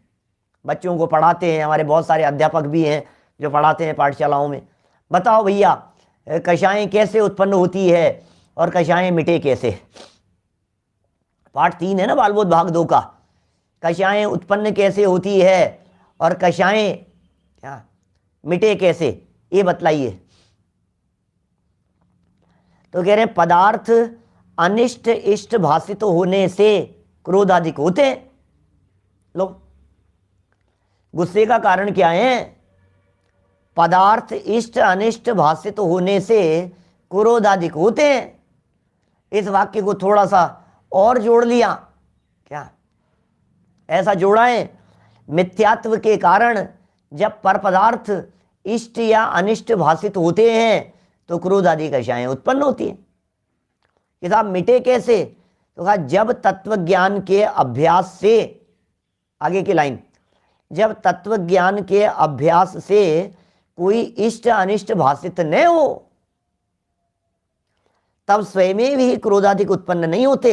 बच्चों को पढ़ाते हैं, हमारे बहुत सारे अध्यापक भी हैं जो पढ़ाते हैं पाठशालाओं में। बताओ भैया, कषायें कैसे उत्पन्न होती है और कषायें मिटे कैसे? पाठ 3 है ना बालबोध भाग 2 का। कषायें उत्पन्न कैसे होती है और कषायें क्या मिटे कैसे, ये बतलाइए। तो कह रहे हैं पदार्थ अनिष्ट इष्ट भाषित होने से क्रोधादिक होते हैं। लो, गुस्से का कारण क्या है? पदार्थ इष्ट अनिष्ट भाषित होने से क्रोधादिक होते हैं। इस वाक्य को थोड़ा सा और जोड़ लिया, क्या ऐसा जोड़ा है? मिथ्यात्व के कारण जब पर पदार्थ इष्ट या अनिष्ट भाषित होते हैं तो क्रोध आदि कषायें उत्पन्न होती है। कि साहब मिटे कैसे? तो कहा जब तत्व ज्ञान के अभ्यास से, आगे की लाइन, जब तत्व ज्ञान के अभ्यास से कोई इष्ट अनिष्ट भाषित न हो तब स्वयं भी क्रोधादिक उत्पन्न नहीं होते,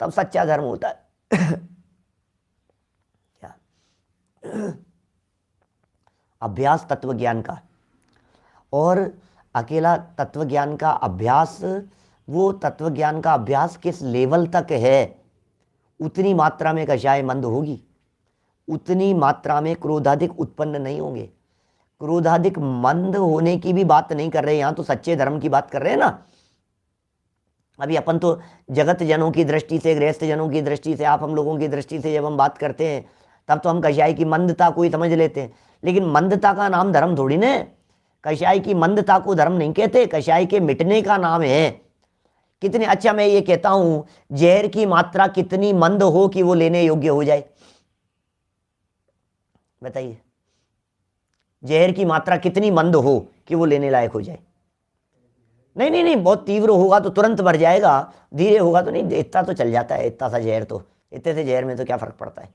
तब सच्चा धर्म होता है। क्या अभ्यास तत्व ज्ञान का, और अकेला तत्व ज्ञान का अभ्यास, वो तत्व ज्ञान का अभ्यास किस लेवल तक है उतनी मात्रा में कषाय मंद होगी, उतनी मात्रा में क्रोधादिक उत्पन्न नहीं होंगे। क्रोधादिक मंद होने की भी बात नहीं कर रहे, यहां तो सच्चे धर्म की बात कर रहे हैं ना। अभी अपन तो जगत जनों की दृष्टि से, गृहस्थ जनों की दृष्टि से, आप हम लोगों की दृष्टि से जब हम बात करते हैं तब तो हम कषाय की मंदता को ही समझ लेते हैं, लेकिन मंदता का नाम धर्म थोड़ी ना है। कषाय की मंदता को धर्म नहीं कहते, कषाय के मिटने का नाम है। कितने, अच्छा मैं ये कहता हूं जहर की मात्रा कितनी मंद हो कि वो लेने योग्य हो जाए, बताइए। जहर की मात्रा कितनी मंद हो कि वो लेने लायक हो जाए? नहीं नहीं नहीं, बहुत तीव्र होगा तो तुरंत मर जाएगा, धीरे होगा तो नहीं, इतना तो चल जाता है, इतना सा जहर तो, इतने से जहर में तो क्या फर्क पड़ता है।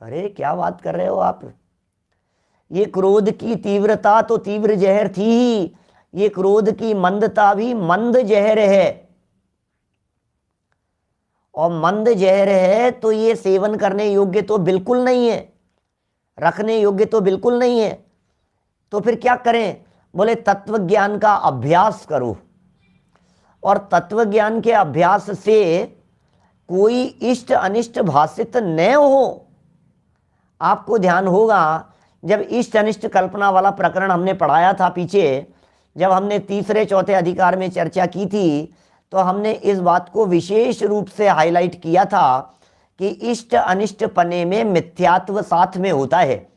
अरे क्या बात कर रहे हो आप, ये क्रोध की तीव्रता तो तीव्र जहर थी ही, ये क्रोध की मंदता भी मंद जहर है, और मंद जहर है तो ये सेवन करने योग्य तो बिल्कुल नहीं है, रखने योग्य तो बिल्कुल नहीं है। तो फिर क्या करें? बोले तत्व ज्ञान का अभ्यास करो, और तत्व ज्ञान के अभ्यास से कोई इष्ट अनिष्ट भाषित न हो। आपको ध्यान होगा जब इष्ट अनिष्ट कल्पना वाला प्रकरण हमने पढ़ाया था पीछे, जब हमने तीसरे चौथे अधिकार में चर्चा की थी, तो हमने इस बात को विशेष रूप से हाईलाइट किया था कि इष्ट अनिष्ट पने में मिथ्यात्व साथ में होता है।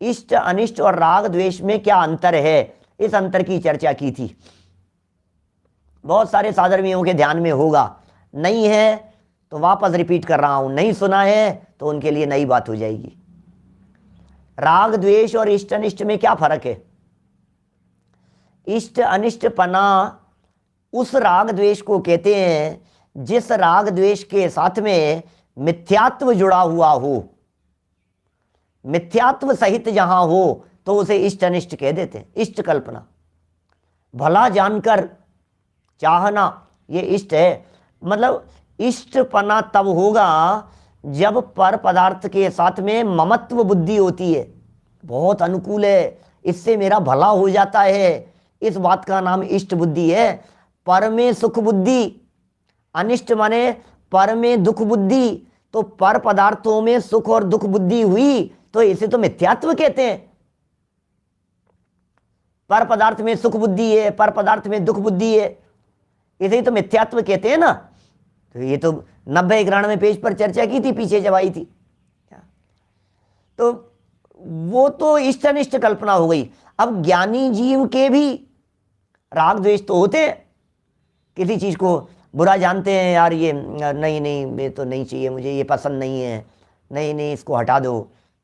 इष्ट अनिष्ट और राग द्वेष में क्या अंतर है, इस अंतर की चर्चा की थी। बहुत सारे साधर्मियों के ध्यान में होगा, नहीं है तो वापस रिपीट कर रहा हूं, नहीं सुना है तो उनके लिए नई बात हो जाएगी। राग द्वेष और इष्ट अनिष्ट में क्या फर्क है? इष्ट अनिष्ट पना उस राग द्वेष को कहते हैं जिस राग द्वेष के साथ में मिथ्यात्व जुड़ा हुआ हो, मिथ्यात्व सहित जहां हो तो उसे इष्ट अनिष्ट कह देते हैं। इष्ट कल्पना, भला जानकर चाहना, ये इष्ट है। मतलब इष्टपना तब होगा जब पर पदार्थ के साथ में ममत्व बुद्धि होती है, बहुत अनुकूल है, इससे मेरा भला हो जाता है, इस बात का नाम इष्ट बुद्धि है। पर में सुख बुद्धि, अनिष्ट माने पर में दुख बुद्धि, तो पर पदार्थों में सुख और दुख बुद्धि हुई तो इसे तो मिथ्यात्व कहते हैं। पर पदार्थ में सुख बुद्धि है, पर पदार्थ में दुख बुद्धि है, इसे ही तो मिथ्यात्व कहते हैं ना। तो ये तो 90-91 पेज पर चर्चा की थी पीछे जब आई थी। तो वो तो इष्ट अनिष्ट कल्पना हो गई। अब ज्ञानी जीव के भी राग द्वेष तो होते हैं, किसी चीज को बुरा जानते हैं, यार ये नहीं नहीं ये तो नहीं चाहिए मुझे, ये पसंद नहीं है, नहीं नहीं इसको हटा दो,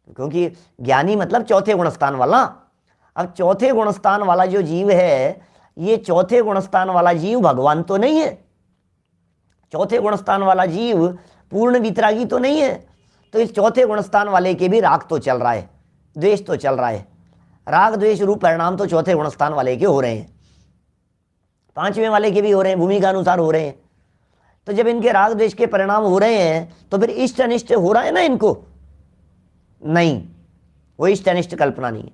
क्योंकि ज्ञानी मतलब चौथे गुणस्थान वाला। अब चौथे गुणस्थान वाला जो जीव है, ये चौथे गुणस्थान वाला जीव भगवान तो नहीं है, चौथे गुणस्थान वाला जीव पूर्ण वितरागी तो नहीं है। तो इस चौथे गुणस्थान वाले के भी राग तो चल रहा है, द्वेष तो चल रहा है। राग द्वेष रूप परिणाम तो चौथे गुणस्थान वाले के हो रहे हैं, पांचवें वाले के भी हो रहे हैं, भूमिका अनुसार हो रहे हैं। तो जब इनके राग द्वेष के परिणाम हो रहे हैं तो फिर इष्ट अनिष्ट हो रहा है ना इनको? नहीं, वो इष्ट अनिष्ट कल्पना नहीं है,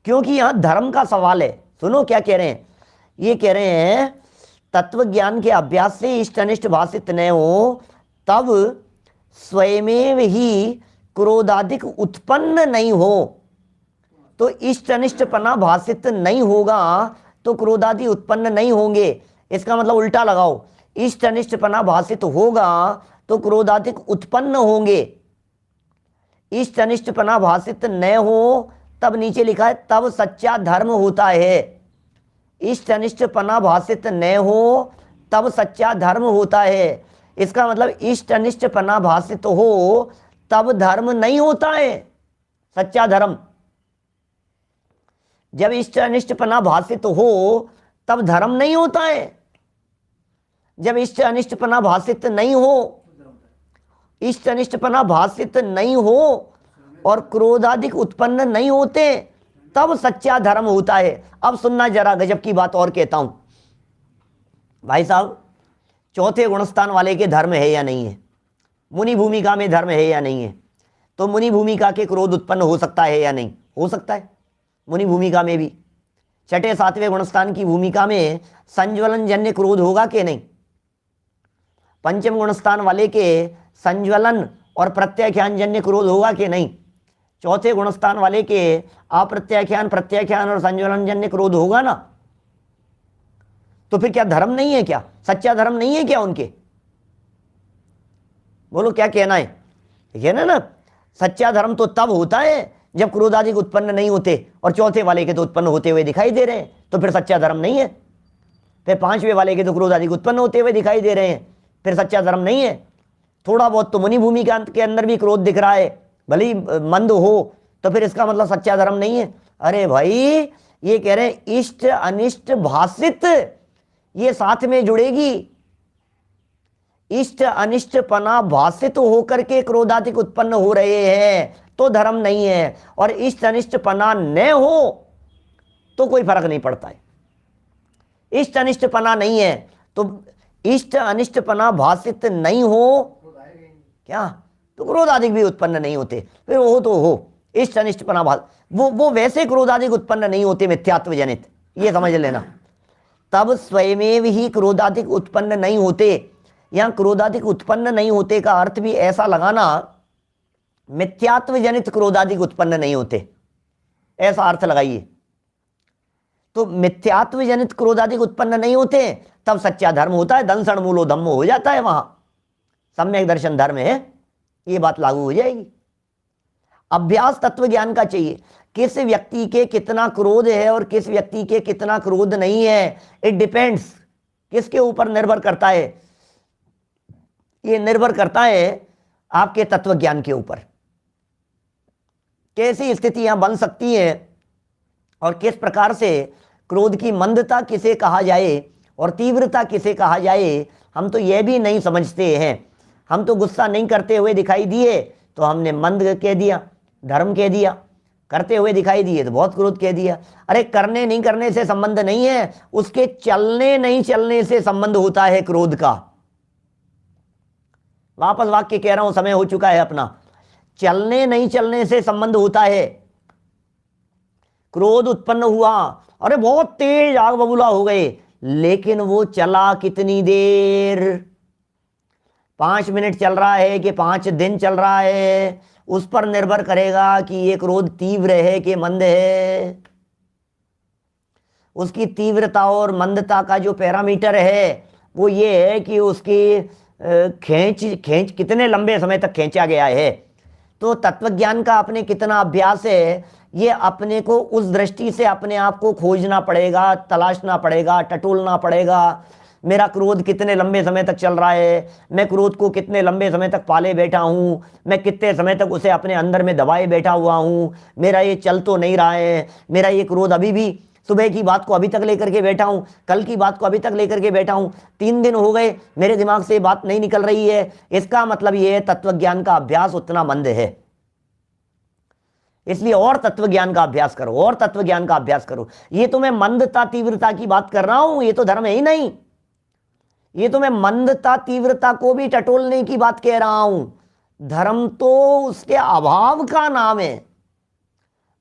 क्योंकि यहां धर्म का सवाल है। सुनो क्या कह रहे हैं, ये कह रहे हैं तत्व ज्ञान के अभ्यास से इष्ट अनिष्ट भाषित न हो तब स्वयमेव ही क्रोधाधिक उत्पन्न नहीं हो। तो इष्ट अनिष्टपना भाषित नहीं होगा तो क्रोधादि उत्पन्न नहीं होंगे। इसका मतलब उल्टा लगाओ, इष्ट अनिष्टपना भाषित होगा तो क्रोधाधिक उत्पन्न होंगे। इष्ट अनिष्टपना भाषित न हो तब नीचे लिखा है तब सच्चा धर्म होता है। इष्ट अनिष्टपना भाषित न हो तब सच्चा धर्म होता है। इसका मतलब इष्ट अनिष्टपना भाषित हो तब धर्म नहीं होता है, सच्चा धर्म। जब इष्ट अनिष्टपना भाषित हो तब धर्म नहीं होता है। जब इष्ट अनिष्टपना भाषित नहीं हो, इष्ट अनिष्टपना भाषित नहीं हो और क्रोधाधिक उत्पन्न नहीं होते तब सच्चा धर्म होता है। अब सुनना जरा, गजब की बात और कहता हूं भाई साहब, चौथे गुणस्थान वाले के धर्म है या नहीं है? मुनि भूमिका में धर्म है या नहीं है? तो मुनि भूमिका के क्रोध उत्पन्न हो सकता है या नहीं? हो सकता है। मुनि भूमिका में भी छठे सातवें गुणस्थान की भूमिका में संज्वलन जन्य क्रोध होगा कि नहीं? पंचम गुणस्थान वाले के संज्वलन और प्रत्याख्यान जन्य क्रोध होगा कि नहीं? चौथे गुणस्थान वाले के अप्रत्याख्यान, प्रत्याख्यान और संज्वलन जन्य क्रोध होगा ना। तो फिर क्या धर्म नहीं है? क्या सच्चा धर्म नहीं है क्या उनके? बोलो क्या कहना है? कहना ना, सच्चा धर्म तो तब होता है जब क्रोध आदि उत्पन्न नहीं होते, और चौथे वाले के तो उत्पन्न होते हुए दिखाई दे रहे हैं, तो फिर सच्चा धर्म नहीं है। फिर पांचवें वाले के तो क्रोध आदि उत्पन्न होते हुए दिखाई दे रहे हैं, फिर सच्चा धर्म नहीं है। थोड़ा बहुत तो मुनि भूमि के अंदर भी क्रोध दिख रहा है, भले ही मंद हो, तो फिर इसका मतलब सच्चा धर्म नहीं है। अरे भाई, ये कह रहे हैं इष्ट अनिष्ट भाषित, ये साथ में जुड़ेगी। इष्ट अनिष्ट पना भाषित होकर के क्रोधाधिक उत्पन्न हो रहे हैं तो धर्म नहीं है, और इष्ट अनिष्ट पना न हो तो कोई फर्क नहीं पड़ता है। इष्ट अनिष्ट पना नहीं है तो इष्ट अनिष्ट पना भाषित नहीं हो क्या, तो क्रोधाधिक भी उत्पन्न नहीं होते। फिर वो तो हो इष्ट अनिष्ट पना वो वैसे क्रोधाधिक उत्पन्न नहीं होते मिथ्यात्व जनित, ये समझ लेना। तब स्वयमेव ही क्रोधाधिक उत्पन्न नहीं होते। यहां क्रोधाधिक उत्पन्न नहीं होते का अर्थ भी ऐसा लगाना, मिथ्यात्व जनित क्रोधाधिक उत्पन्न नहीं होते, ऐसा अर्थ लगाइए। तो मिथ्यात्व जनित क्रोधाधिक उत्पन्न नहीं होते, तब सच्चा धर्म होता है, दंसण मूलो धम्मो हो जाता है, वहां सम्यक दर्शन धर्म है, ये बात लागू हो जाएगी। अभ्यास तत्व ज्ञान का चाहिए, किस व्यक्ति के कितना क्रोध है और किस व्यक्ति के कितना क्रोध नहीं है, इट डिपेंड्स, किसके ऊपर निर्भर करता है, ये निर्भर करता है आपके तत्व ज्ञान के ऊपर। कैसी स्थितियां बन सकती हैं और किस प्रकार से क्रोध की मंदता किसे कहा जाए और तीव्रता किसे कहा जाए, हम तो यह भी नहीं समझते हैं। हम तो गुस्सा नहीं करते हुए दिखाई दिए तो हमने मंद कह दिया, धर्म कह दिया, करते हुए दिखाई दिए तो बहुत क्रोध कह दिया। अरे करने नहीं करने से संबंध नहीं है, उसके चलने नहीं चलने से संबंध होता है क्रोध का। वापस वाक्य कह रहा हूं, समय हो चुका है अपना। चलने नहीं चलने से संबंध होता है। क्रोध उत्पन्न हुआ, अरे बहुत तेज आग बबूला हो गए, लेकिन वो चला कितनी देर, 5 मिनट चल रहा है कि 5 दिन चल रहा है, उस पर निर्भर करेगा कि ये क्रोध तीव्र है कि मंद है। उसकी तीव्रता और मंदता का जो पैरामीटर है वो ये है कि उसकी खींच कितने लंबे समय तक खींचा गया है। तो तत्वज्ञान का अपने कितना अभ्यास है, ये अपने को उस दृष्टि से अपने आप को खोजना पड़ेगा, तलाशना पड़ेगा, टटोलना पड़ेगा। मेरा क्रोध कितने लंबे समय तक चल रहा है, मैं क्रोध को कितने लंबे समय तक पाले बैठा हूँ, मैं कितने समय तक उसे अपने अंदर में दबाए बैठा हुआ हूँ, मेरा ये चल तो नहीं रहा है, मेरा ये क्रोध अभी भी सुबह की बात को अभी तक लेकर के बैठा हूँ, कल की बात को अभी तक लेकर के बैठा हूँ, 3 दिन हो गए मेरे दिमाग से बात नहीं निकल रही है। इसका मतलब ये है तत्वज्ञान का अभ्यास उतना मंद है। इसलिए और तत्वज्ञान का अभ्यास करो, और तत्वज्ञान का अभ्यास करो। ये तो मैं मंदता तीव्रता की बात कर रहा हूं, ये तो धर्म है ही नहीं। ये तो मैं मंदता तीव्रता को भी टटोलने की बात कह रहा हूं। धर्म तो उसके अभाव का नाम है।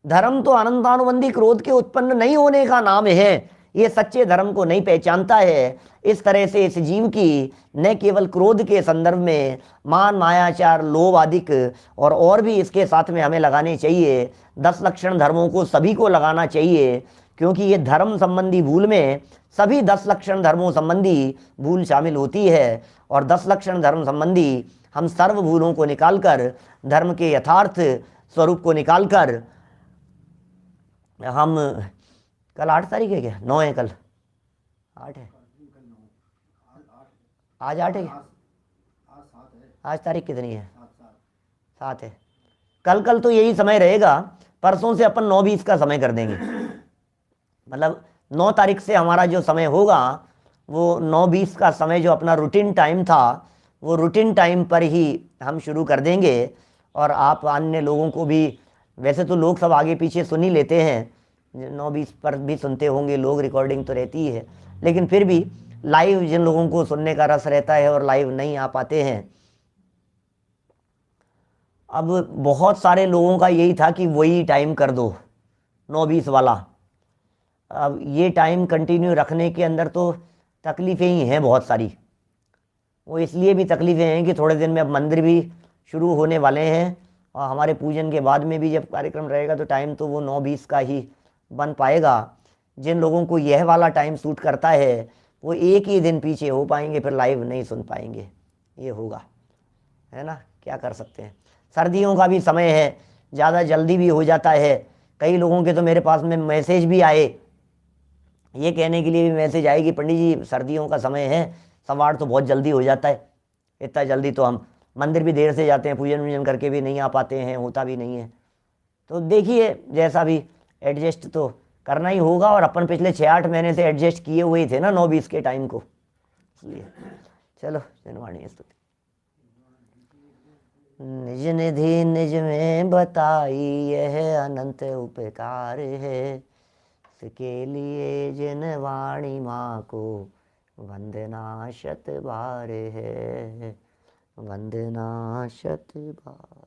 धर्म तो अनंतानुबंधी क्रोध के उत्पन्न नहीं होने का नाम है। ये सच्चे धर्म को नहीं पहचानता है। इस तरह से इस जीव की न केवल क्रोध के संदर्भ में मान मायाचार लोभ आदिक और भी इसके साथ में हमें लगाने चाहिए। 10 लक्षण धर्मों को सभी को लगाना चाहिए, क्योंकि ये धर्म संबंधी भूल में सभी 10 लक्षण धर्मों संबंधी भूल शामिल होती है। और 10 लक्षण धर्म संबंधी हम सर्व भूलों को निकालकर धर्म के यथार्थ स्वरूप को निकालकर हम कल 8 तारीख है क्या, 9 है कल, 8 है, आज 8 है, आज तारीख कितनी है, 7 है। कल तो यही समय रहेगा, परसों से अपन 9-20 का समय कर देंगे। मतलब 9 तारीख से हमारा जो समय होगा वो 9-20 का समय जो अपना रूटीन टाइम था वो रूटीन टाइम पर ही हम शुरू कर देंगे। और आप अन्य लोगों को भी, वैसे तो लोग सब आगे पीछे सुन ही लेते हैं, 9-20 पर भी सुनते होंगे लोग, रिकॉर्डिंग तो रहती ही है, लेकिन फिर भी लाइव जिन लोगों को सुनने का रस रहता है और लाइव नहीं आ पाते हैं, अब बहुत सारे लोगों का यही था कि वही टाइम कर दो 9-20 वाला। अब ये टाइम कंटिन्यू रखने के अंदर तो तकलीफ़ें ही हैं बहुत सारी। वो इसलिए भी तकलीफ़ें हैं कि थोड़े दिन में अब मंदिर भी शुरू होने वाले हैं और हमारे पूजन के बाद में भी जब कार्यक्रम रहेगा तो टाइम तो वो 9-20 का ही बन पाएगा। जिन लोगों को यह वाला टाइम सूट करता है वो एक ही दिन पीछे हो पाएंगे, फिर लाइव नहीं सुन पाएंगे। ये होगा, है ना, क्या कर सकते हैं। सर्दियों का भी समय है, ज़्यादा जल्दी भी हो जाता है। कई लोगों के तो मेरे पास में मैसेज भी आए, ये कहने के लिए भी मैसेज आए कि पंडित जी सर्दियों का समय है, सवार तो बहुत जल्दी हो जाता है, इतना जल्दी तो हम मंदिर भी देर से जाते हैं, पूजन वूजन करके भी नहीं आ पाते हैं, होता भी नहीं है। तो देखिए जैसा भी एडजस्ट तो करना ही होगा, और अपन पिछले 6-8 महीने से एडजस्ट किए हुए थे ना 9-20 के टाइम को, इसलिए चलो जनवाणी स्तुति। निज निधि निज में बताई यह अनंत उपकार है, इसके लिए जिन वाणी माँ को वंदना शत बार है, वंदना शत बार।